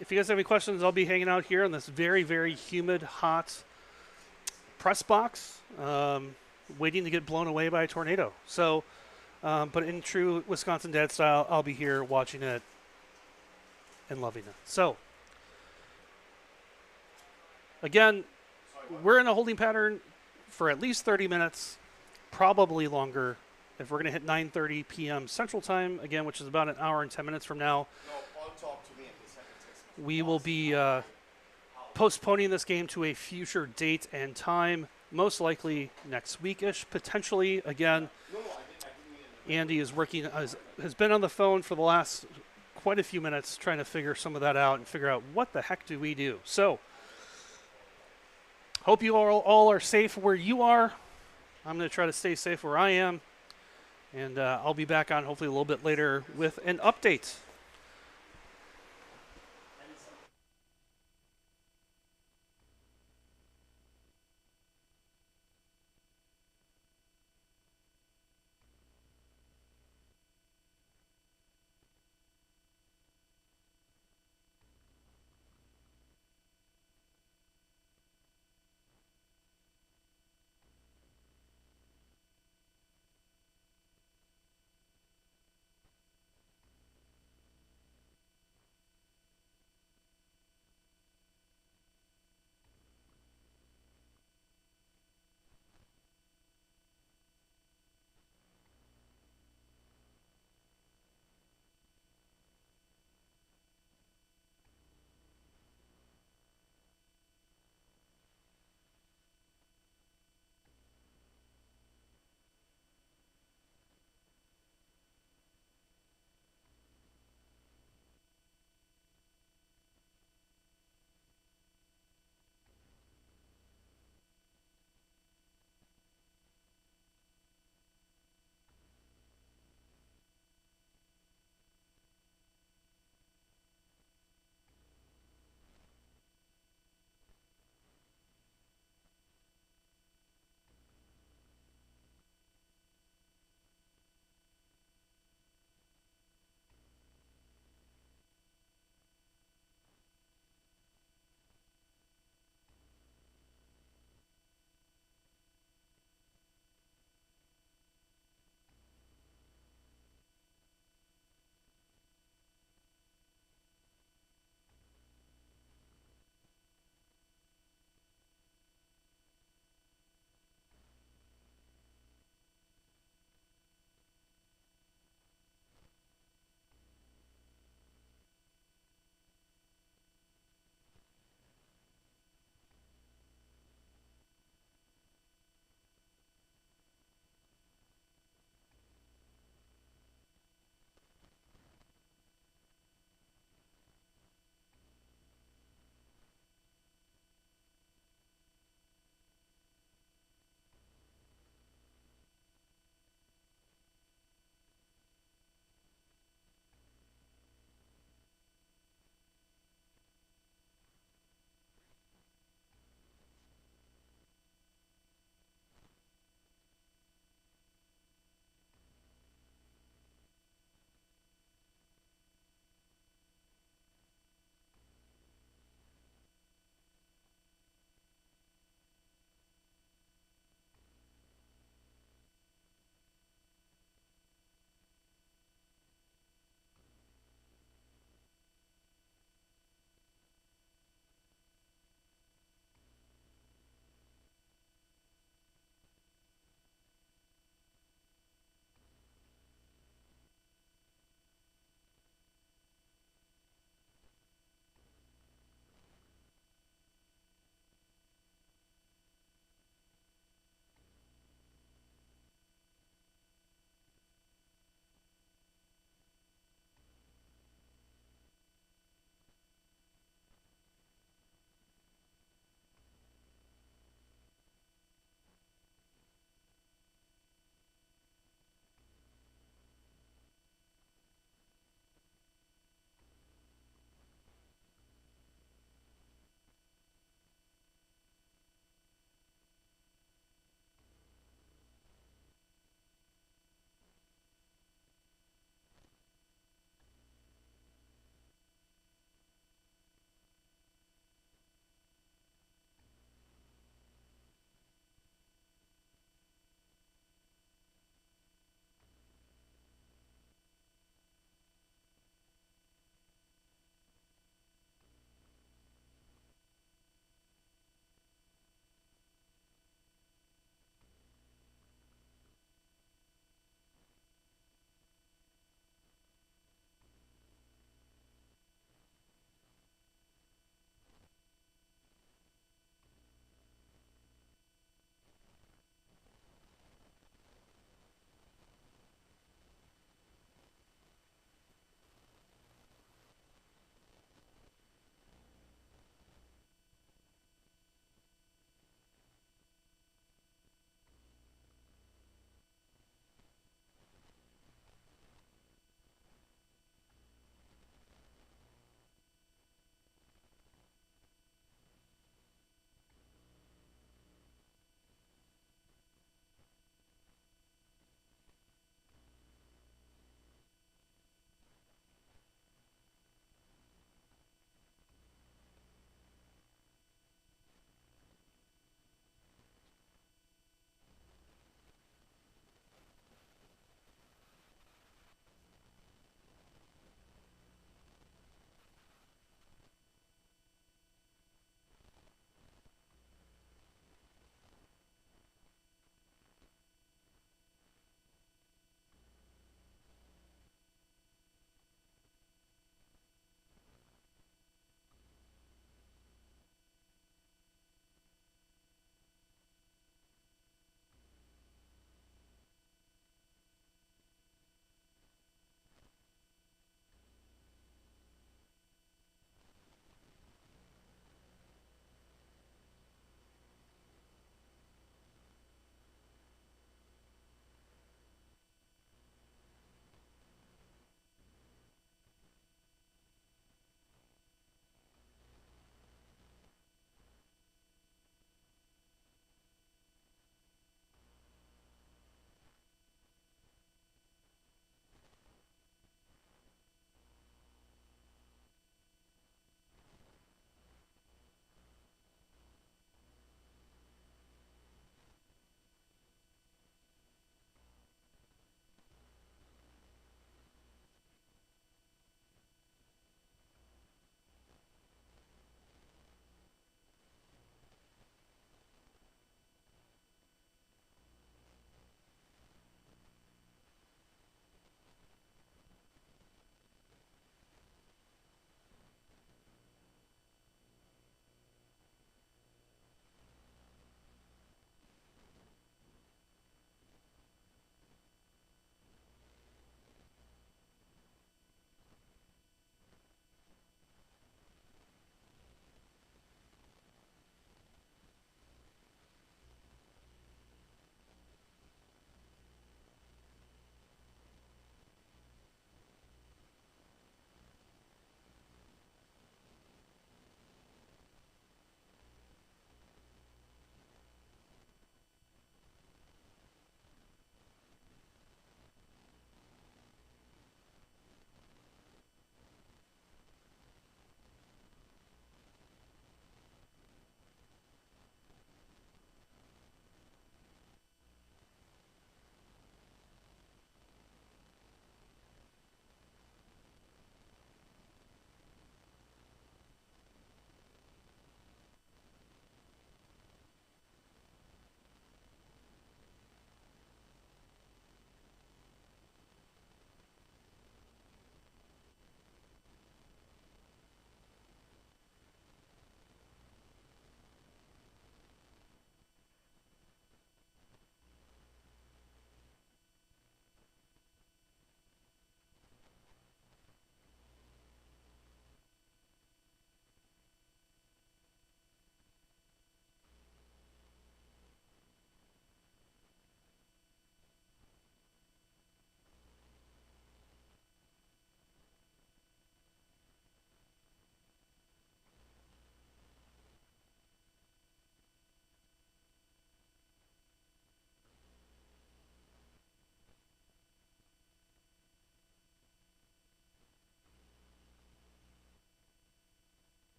Speaker 3: if you guys have any questions, I'll be hanging out here in this very, very humid, hot press box, waiting to get blown away by a tornado. So, but in true Wisconsin dad style, I'll be here watching it and loving it. So, again, we're in a holding pattern for at least 30 minutes, probably longer. If we're going to hit 9:30 p.m. Central Time, again, which is about an hour and 10 minutes from now, we will be postponing this game to a future date and time, most likely next week-ish, potentially. Again, Andy is working, has been on the phone for the last quite a few minutes trying to figure some of that out and figure out what the heck do we do. So, hope you all are safe where you are. I'm going to try to stay safe where I am. And I'll be back on hopefully a little bit later with an update.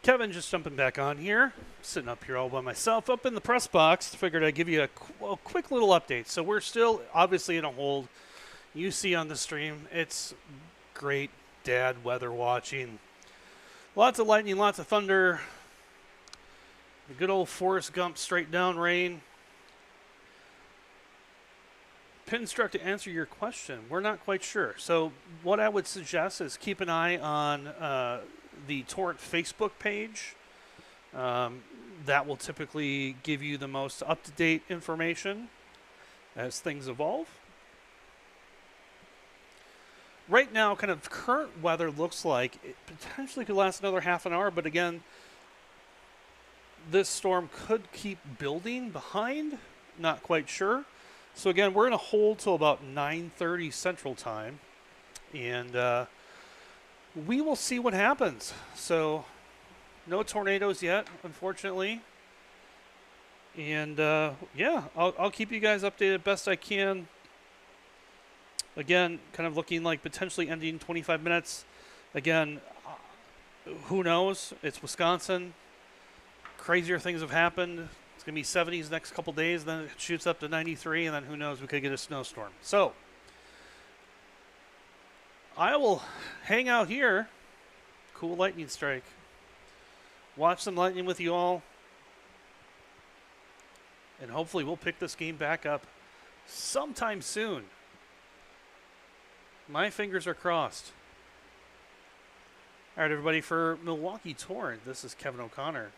Speaker 3: Kevin just jumping back on here, sitting up here all by myself, up in the press box. Figured I'd give you a quick little update. So we're still obviously in a hold. You see on the stream, it's great dad weather watching. Lots of lightning, lots of thunder. The good old Forrest Gump straight down rain. Pinstruck, to answer your question, we're not quite sure. So what I would suggest is keep an eye on the Torrent Facebook page. That will typically give you the most up-to-date information as things evolve. Right now, kind of current weather looks like it potentially could last another half an hour, but again, this storm could keep building behind. Not quite sure. So again, we're in a hold till about 9:30 Central Time, and we will see what happens. So no tornadoes yet, unfortunately. And yeah, I'll keep you guys updated best I can. Again, kind of looking like potentially ending 25 minutes. Again, who knows? It's Wisconsin. Crazier things have happened. It's going to be 70s next couple days, then it shoots up to 93, and then who knows, we could get a snowstorm. So I will hang out here. Cool lightning strike. Watch some lightning with you all. And hopefully we'll pick this game back up sometime soon. My fingers are crossed. All right, everybody, for Milwaukee Torrent, this is Kevin O'Connor.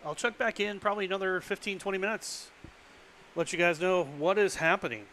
Speaker 3: I'll check back in probably another 15, 20 minutes. Let you guys know what is happening.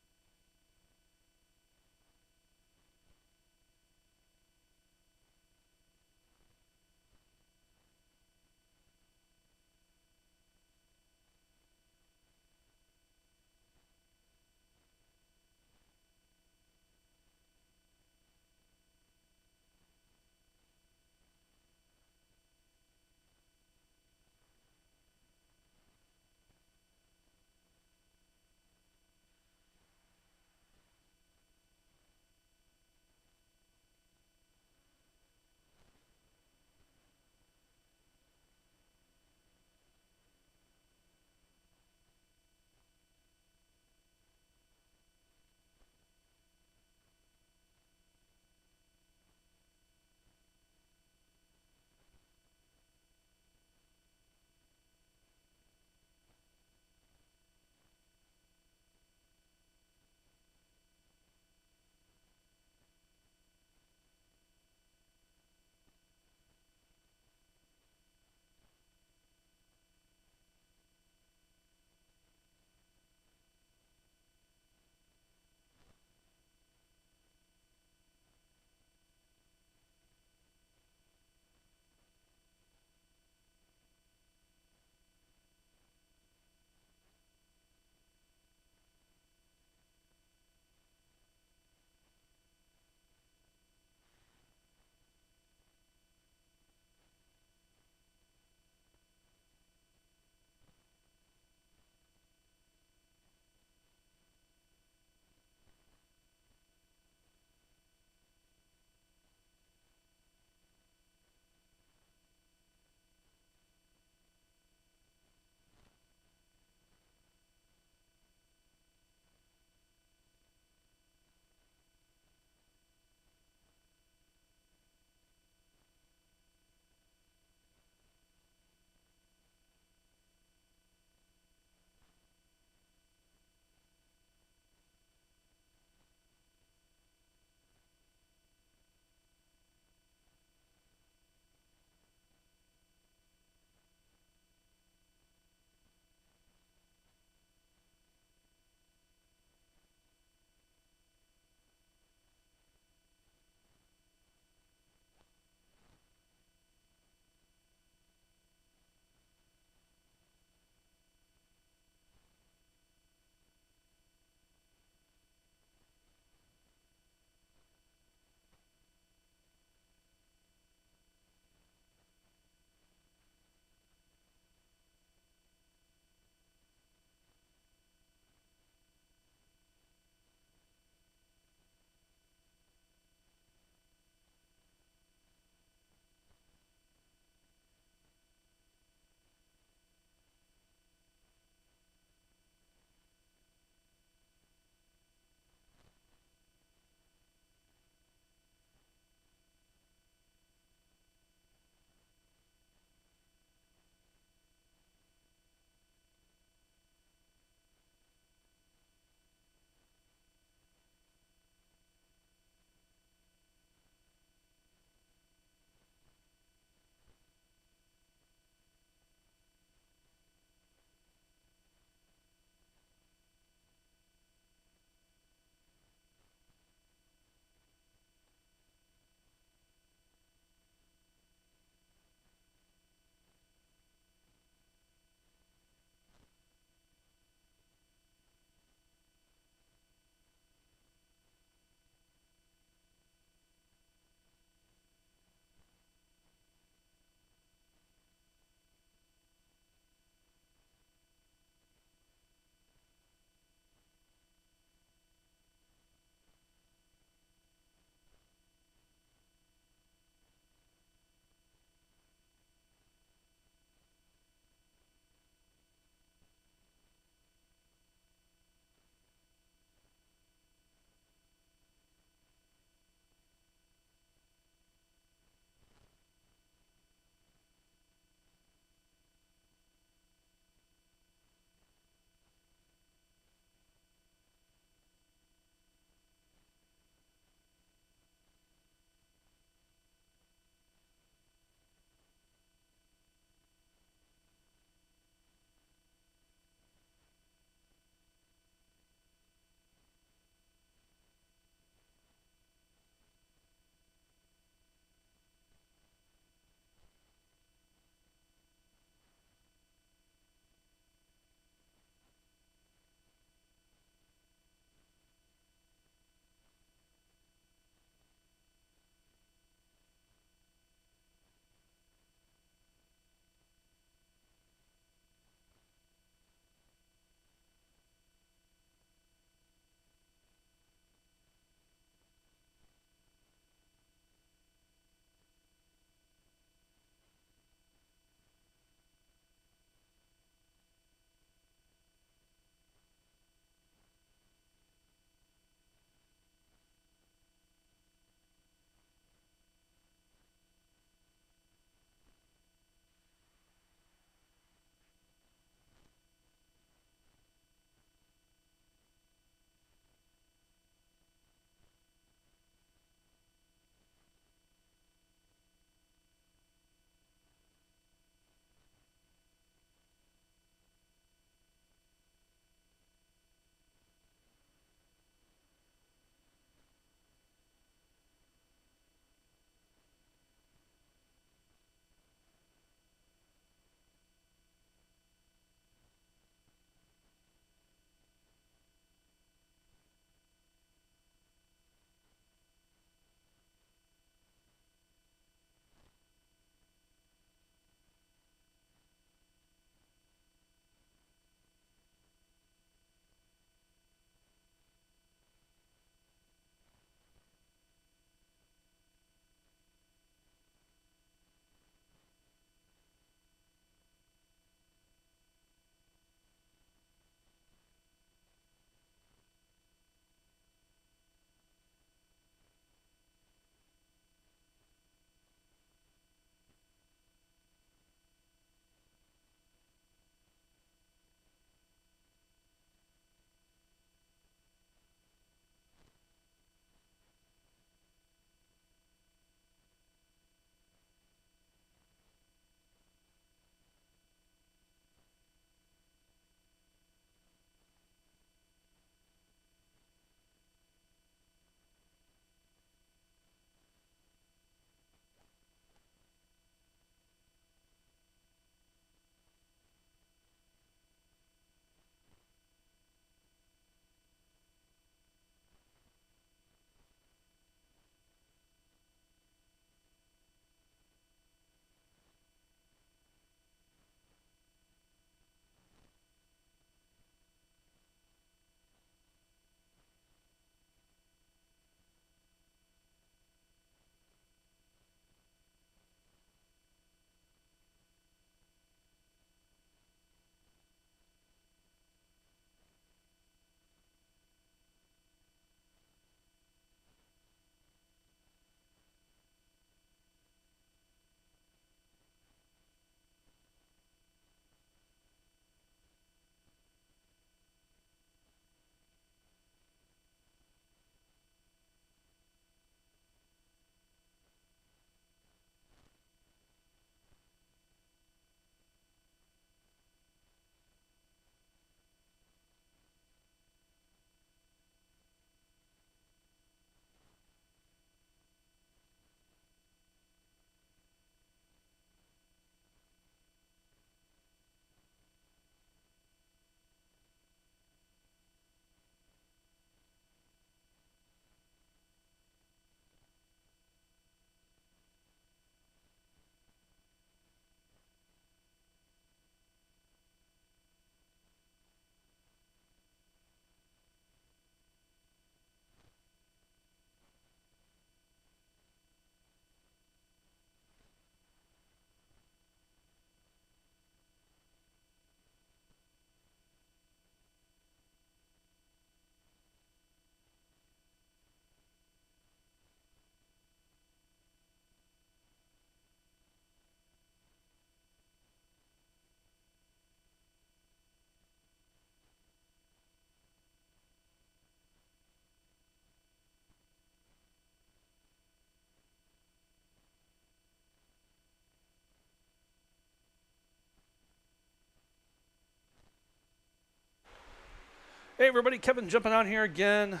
Speaker 3: Hey everybody, Kevin jumping on here again.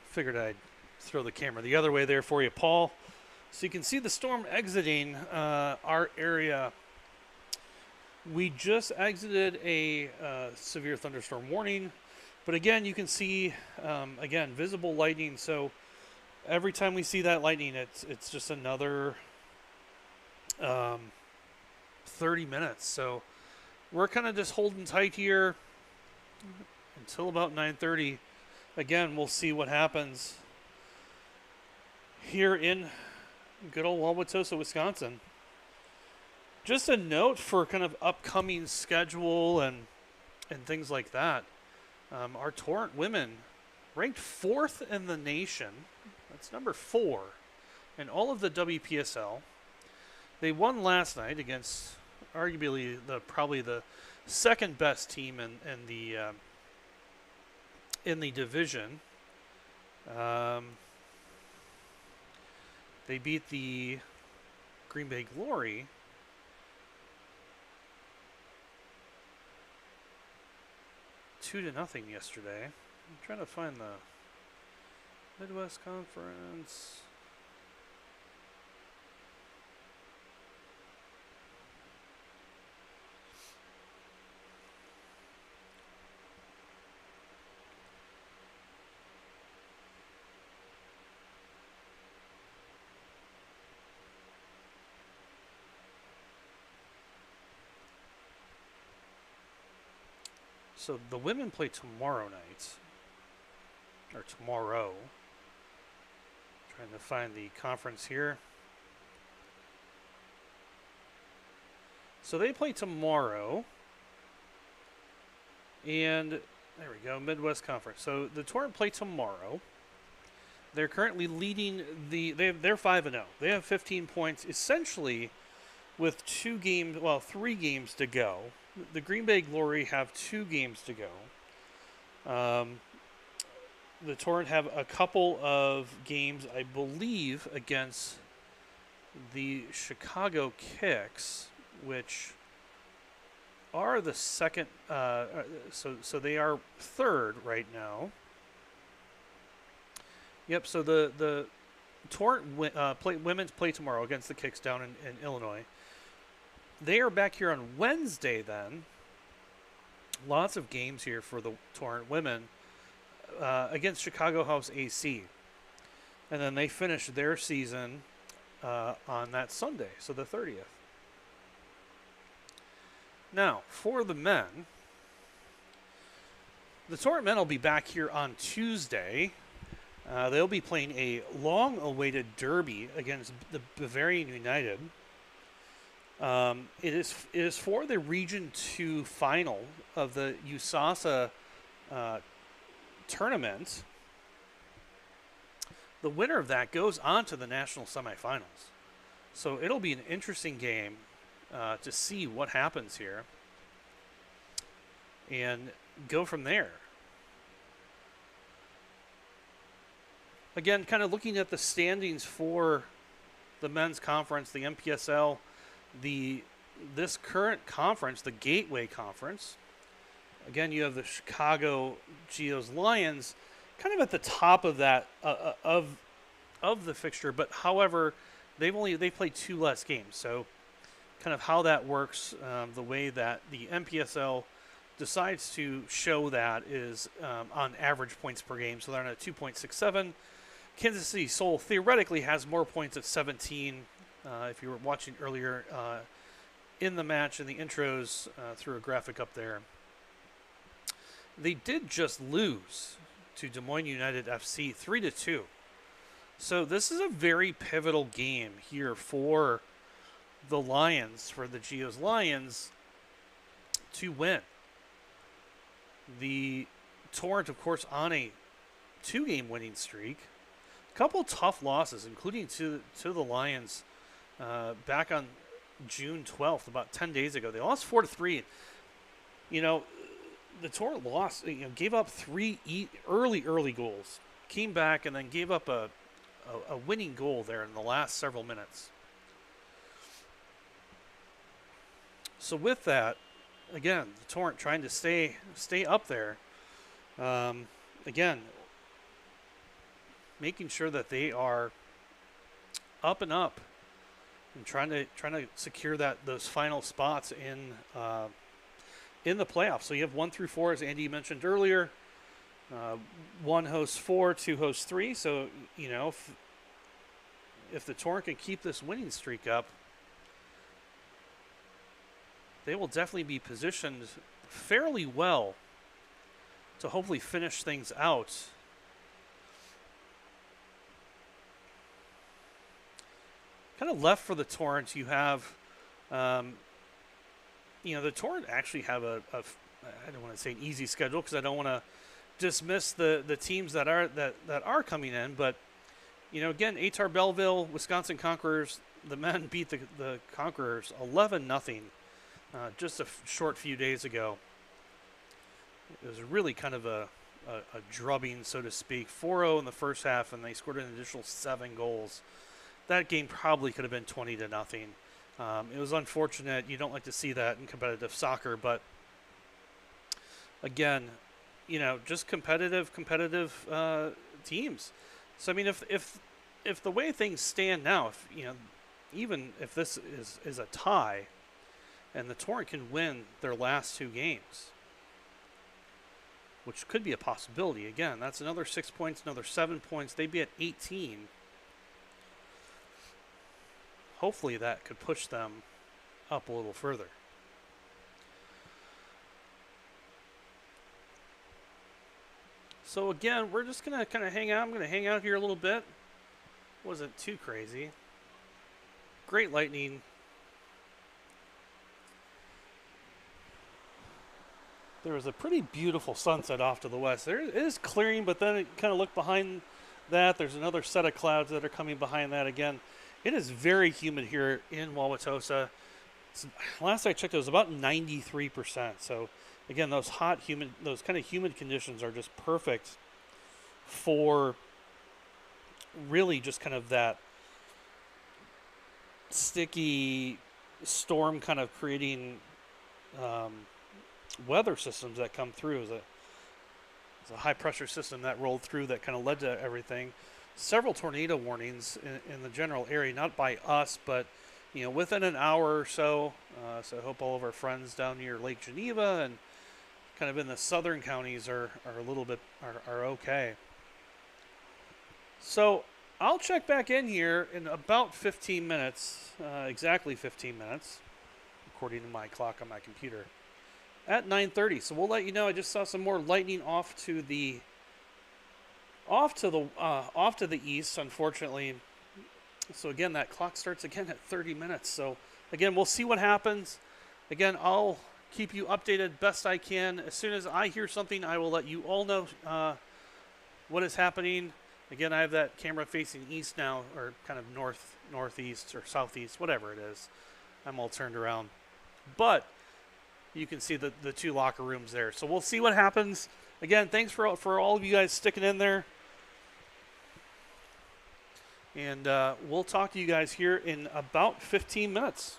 Speaker 3: Figured I'd throw the camera the other way there for you, Paul. So you can see the storm exiting our area. We just exited a severe thunderstorm warning. But again, you can see, again, visible lightning. So every time we see that lightning, it's just another 30 minutes. So we're kind of just holding tight here until about 9:30. Again, we'll see what happens here in good old Wauwatosa, Wisconsin. Just a note for kind of upcoming schedule and things like that. Our Torrent women ranked 4th in the nation. That's number 4 in all of the WPSL. They won last night against arguably probably the second best team in the division. They beat the Green Bay Glory 2-0 yesterday. I'm trying to find the Midwest Conference. So the women play tomorrow night, or tomorrow. Trying to find the conference here. So they play tomorrow, and there we go, Midwest Conference. So the Torrent play tomorrow. They're currently leading they're 5-0. They have 15 points, essentially, with 3 games to go. The Green Bay Glory have 2 games to go. The Torrent have a couple of games, I believe, against the Chicago Kicks, which are the second. So they are 3rd right now. Yep. So the Torrent women's play tomorrow against the Kicks down in Illinois. They are back here on Wednesday then. Lots of games here for the Torrent women against Chicago House AC. And then they finish their season on that Sunday, so the 30th. Now, for the men, the Torrent men will be back here on Tuesday. They'll be playing a long-awaited derby against the Bavarian United. It is for the Region 2 final of the USASA tournament. The winner of that goes on to the national semifinals. So it'll be an interesting game to see what happens here and go from there. Again, kind of looking at the standings for the men's conference, the NPSL, this current conference, the Gateway Conference. Again, you have the Chicago Geos Lions, kind of at the top of that of the fixture. But however, they played 2 less games. So, kind of how that works, the way that the NPSL decides to show that is on average points per game. So they're at 2.67. Kansas City Soul theoretically has more points at 17. If you were watching earlier in the match, in the intros, through a graphic up there. They did just lose to Des Moines United FC 3-2. So this is a very pivotal game here for the Lions, for the Geos Lions, to win. The Torrent, of course, on a 2-game winning streak. A couple tough losses, including to the Lions back on June 12th, about 10 days ago. They lost 4-3. You know, the Torrent lost, gave up 3 early goals, came back, and then gave up a winning goal there in the last several minutes. So with that, again, the Torrent trying to stay up there. Again, making sure that they are up and up and trying to secure those final spots in the playoffs. So you have 1 through 4, as Andy mentioned earlier. 1 hosts 4, 2 hosts 3. So if the Torrent can keep this winning streak up, they will definitely be positioned fairly well to hopefully finish things out. Kind of left for the Torrent, you have, the Torrent actually have I don't want to say an easy schedule because I don't want to dismiss the teams that are coming in, but again, Atar Belleville, Wisconsin Conquerors, the men beat the Conquerors 11-0 just a short few days ago. It was really kind of a drubbing, so to speak. 4-0 in the first half, and they scored an additional 7 goals. That game probably could have been 20-0. It was unfortunate. You don't like to see that in competitive soccer, but again, just competitive teams. So I mean, if the way things stand now, even if this is a tie, and the Torrent can win their last 2 games, which could be a possibility. Again, that's another 6 points, another 7 points. They'd be at 18. Hopefully that could push them up a little further. So again, we're just going to kind of hang out. I'm going to hang out here a little bit. Wasn't too crazy. Great lightning. There was a pretty beautiful sunset off to the west. There it is clearing, but then it kind of looked behind that. There's another set of clouds that are coming behind that again. It is very humid here in Wauwatosa. Last I checked, it was about 93%. So again, those kind of humid conditions are just perfect for really just kind of that sticky storm kind of creating weather systems that come through. It's a high pressure system that rolled through that kind of led to everything. Several tornado warnings in the general area, not by us, but within an hour or so. So I hope all of our friends down near Lake Geneva and kind of in the southern counties are a little bit are okay. So I'll check back in here in about 15 minutes, exactly 15 minutes, according to my clock on my computer, at 9:30. So we'll let you know. I just saw some more lightning off to the east, unfortunately. So again, that clock starts again at 30 minutes. So again, we'll see what happens. Again, I'll keep you updated best I can. As soon as I hear something, I will let you all know what is happening. Again, I have that camera facing east now, or kind of northeast or southeast, whatever it is. I'm all turned around. But you can see the 2 locker rooms there. So we'll see what happens. Again, thanks for all of you guys sticking in there. And we'll talk to you guys here in about 15 minutes.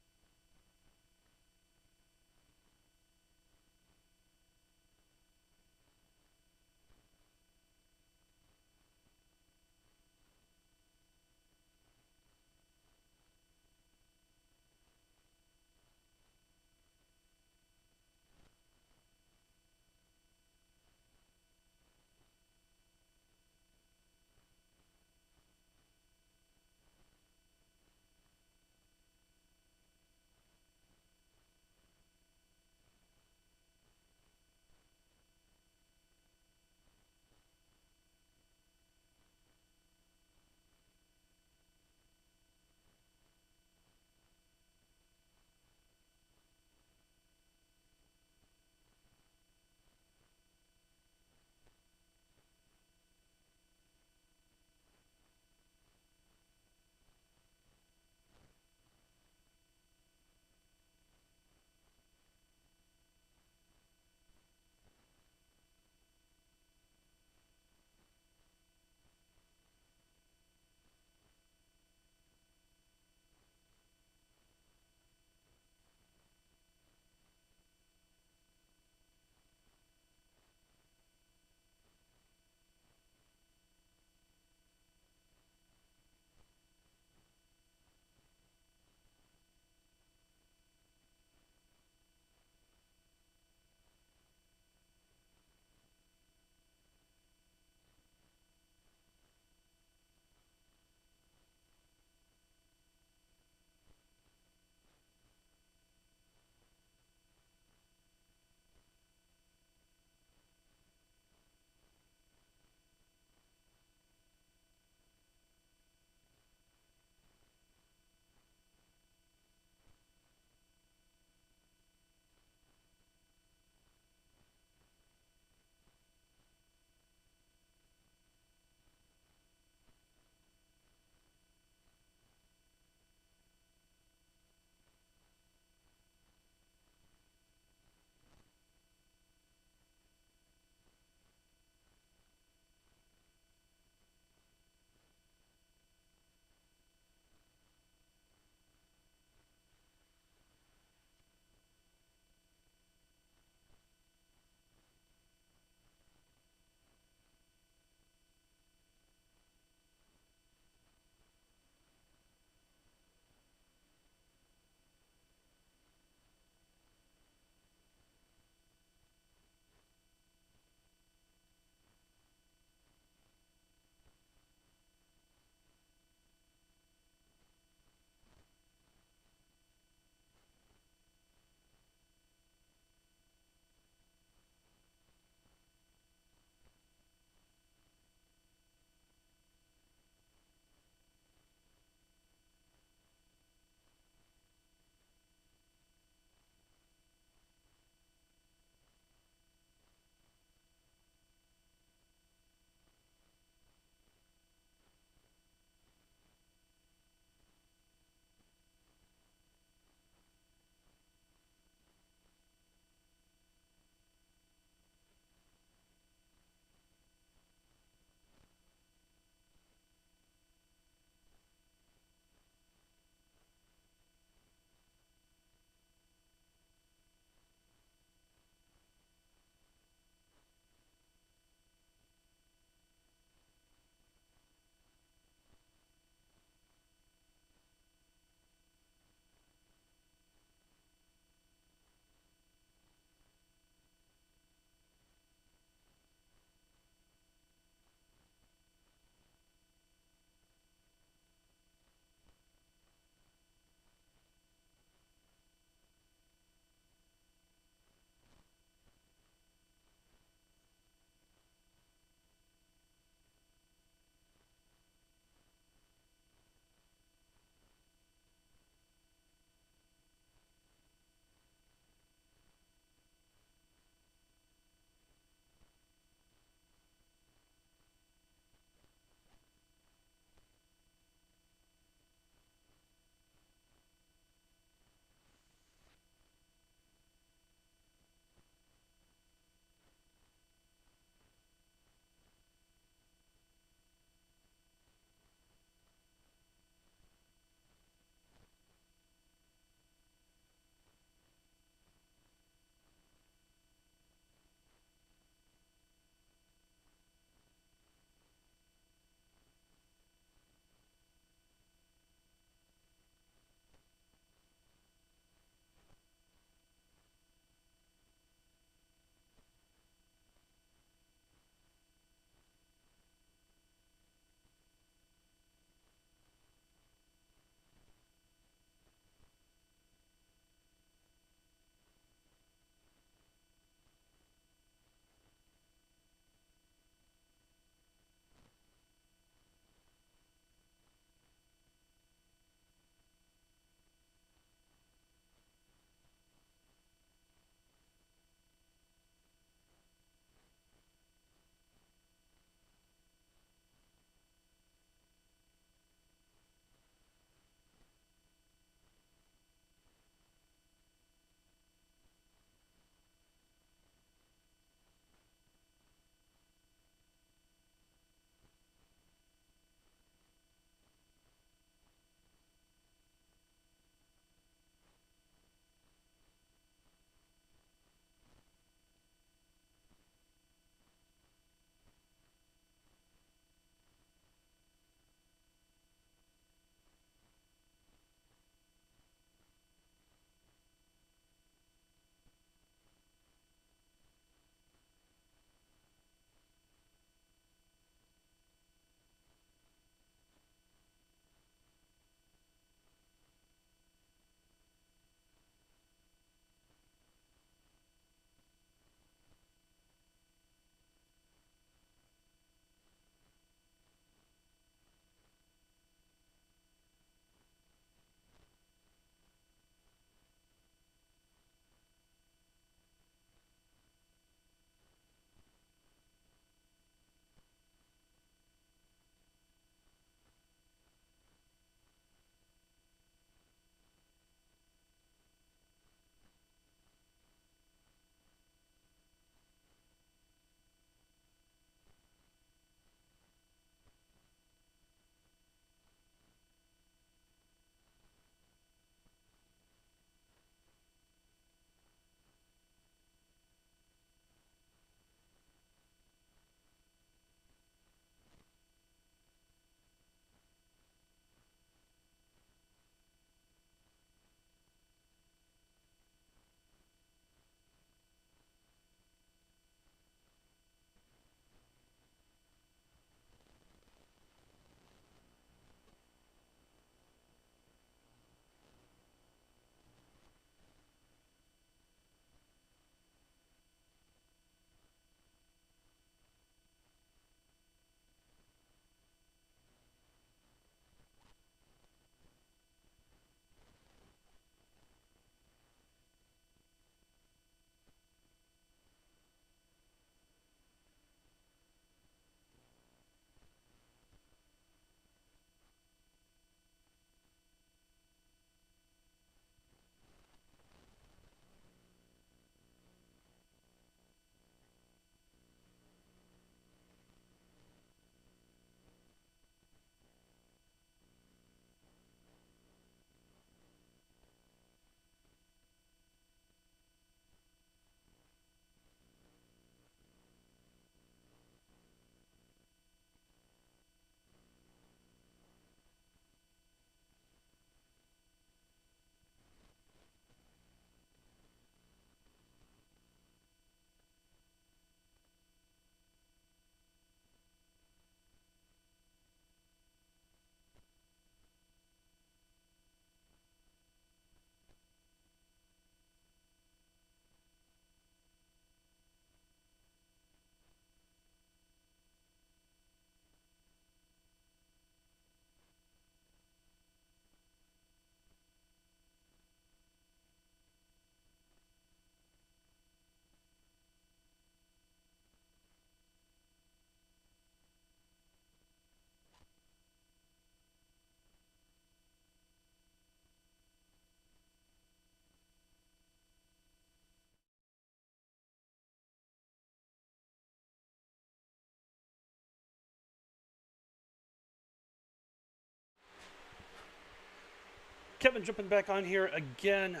Speaker 3: Kevin jumping back on here again.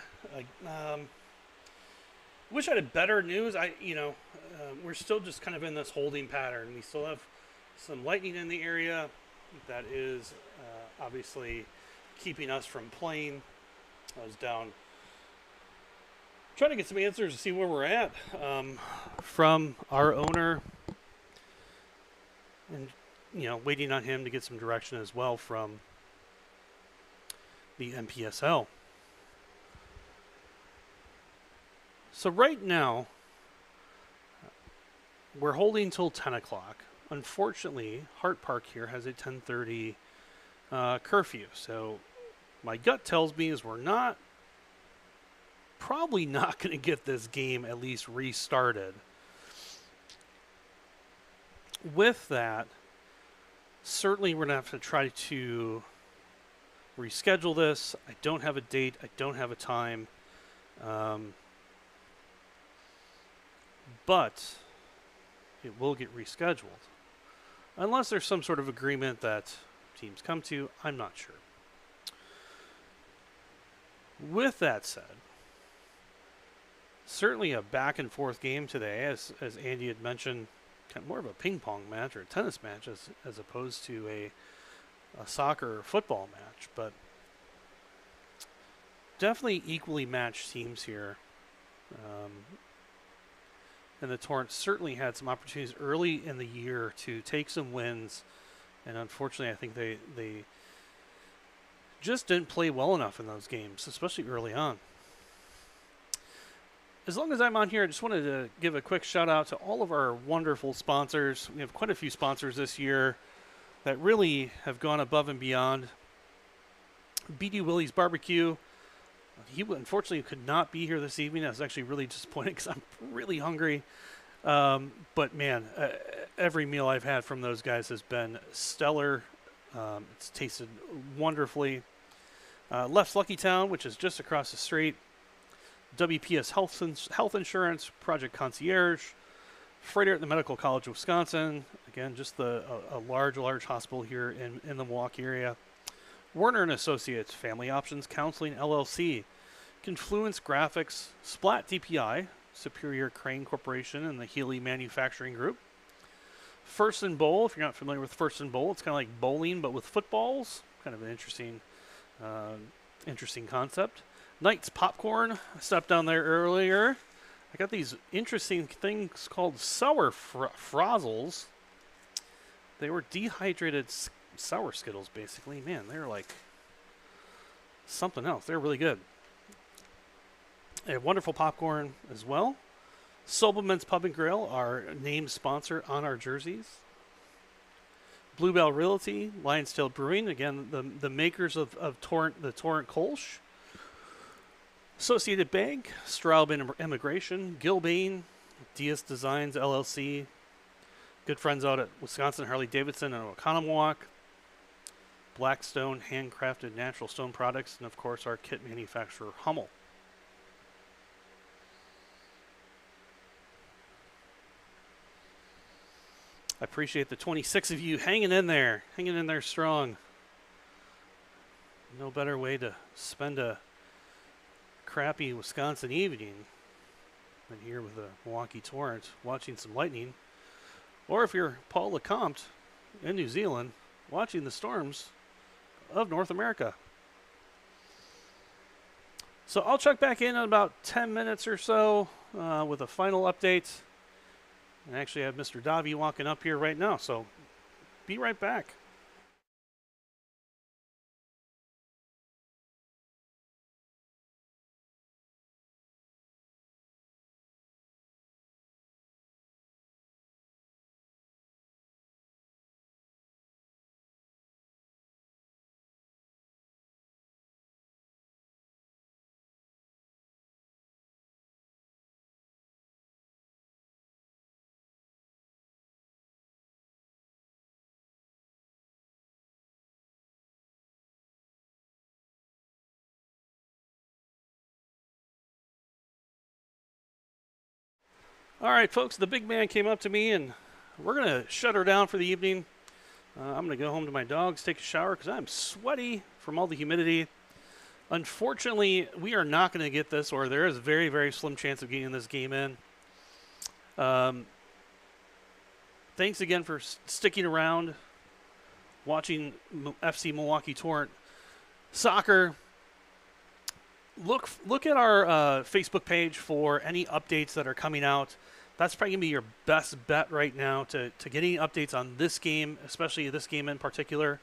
Speaker 3: Wish I had better news. We're still just kind of in this holding pattern. We still have some lightning in the area that is obviously keeping us from playing. I was down trying to get some answers to see where we're at from our owner, and waiting on him to get some direction as well from the NPSL. So right now, we're holding till 10 o'clock. Unfortunately, Hart Park here has a 10:30 curfew. So my gut tells me is we're probably not going to get this game at least restarted. With that, certainly we're going to have to try to reschedule this. I don't have a date. I don't have a time. But it will get rescheduled. Unless there's some sort of agreement that teams come to, I'm not sure. With that said, certainly a back and forth game today, as Andy had mentioned, kind of more of a ping pong match or a tennis match as opposed to a soccer or football match, but definitely equally matched teams here. And the Torrent certainly had some opportunities early in the year to take some wins, and unfortunately I think they just didn't play well enough in those games, especially early on. As long as I'm on here, I just wanted to give a quick shout out to all of our wonderful sponsors. We have quite a few sponsors this year that really have gone above and beyond. BD Willie's Barbecue. He unfortunately could not be here this evening. I was actually really disappointed because I'm really hungry. But man, every meal I've had from those guys has been stellar. It's tasted wonderfully. Left's Lucky Town, which is just across the street. WPS Health Insurance, Project Concierge, Freighter at the Medical College of Wisconsin. Again, just a large hospital here in the Milwaukee area. Werner & Associates, Family Options Counseling, LLC. Confluence Graphics, Splat DPI, Superior Crane Corporation, and the Healy Manufacturing Group. First and Bowl, if you're not familiar with First and Bowl, it's kind of like bowling, but with footballs. Kind of an interesting concept. Knight's Popcorn, I stopped down there earlier. I got these interesting things called sour frazzles. They were dehydrated sour Skittles, basically. Man, they're like something else. They're really good. They have wonderful popcorn as well. Sobelman's Pub and Grill, our named sponsor on our jerseys. Bluebell Realty, Lion's Tail Brewing, again, the makers of Torrent, the Torrent Kolsch. Associated Bank, Straubin Immigration, Gilbane, Diaz Designs LLC, good friends out at Wisconsin Harley Davidson and Oconomowoc, Blackstone Handcrafted Natural Stone Products, and of course our kit manufacturer Hummel. I appreciate the 26 of you hanging in there strong. No better way to spend a crappy Wisconsin evening than here with the Milwaukee Torrent watching some lightning, or if you're Paul Lecomte in New Zealand watching the storms of North America. So I'll check back in about 10 minutes or so with a final update. And actually I have Mr. Davi walking up here right now, so be right back. All right, folks, the big man came up to me, and we're going to shut her down for the evening. I'm going to go home to my dogs, take a shower, because I'm sweaty from all the humidity. Unfortunately, we are not going to get this, or there is a very, very slim chance of getting this game in. Thanks again for sticking around, watching FC Milwaukee Torrent soccer. Look at our Facebook page for any updates that are coming out. That's probably going to be your best bet right now to getting updates on this game, especially this game in particular.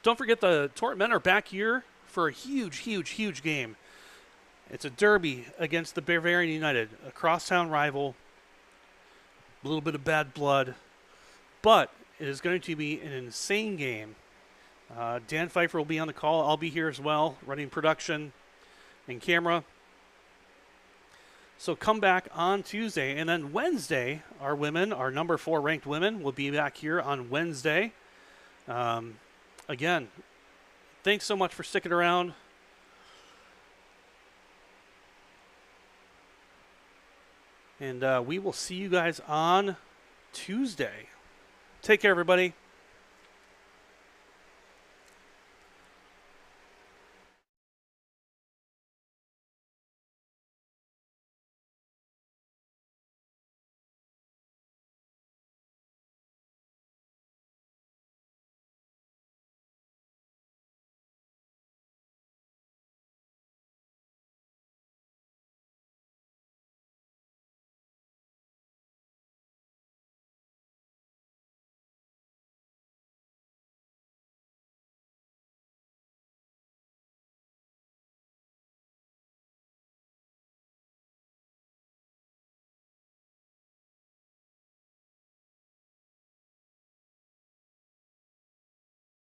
Speaker 3: Don't forget the Torrent men are back here for a huge, huge, huge game. It's a derby against the Bavarian United, a crosstown rival. A little bit of bad blood, but it is going to be an insane game. Dan Pfeiffer will be on the call. I'll be here as well, running production and camera. So come back on Tuesday. And then Wednesday, our women, our number 4 ranked women, will be back here on Wednesday. Again, thanks so much for sticking around. And we will see you guys on Tuesday. Take care, everybody.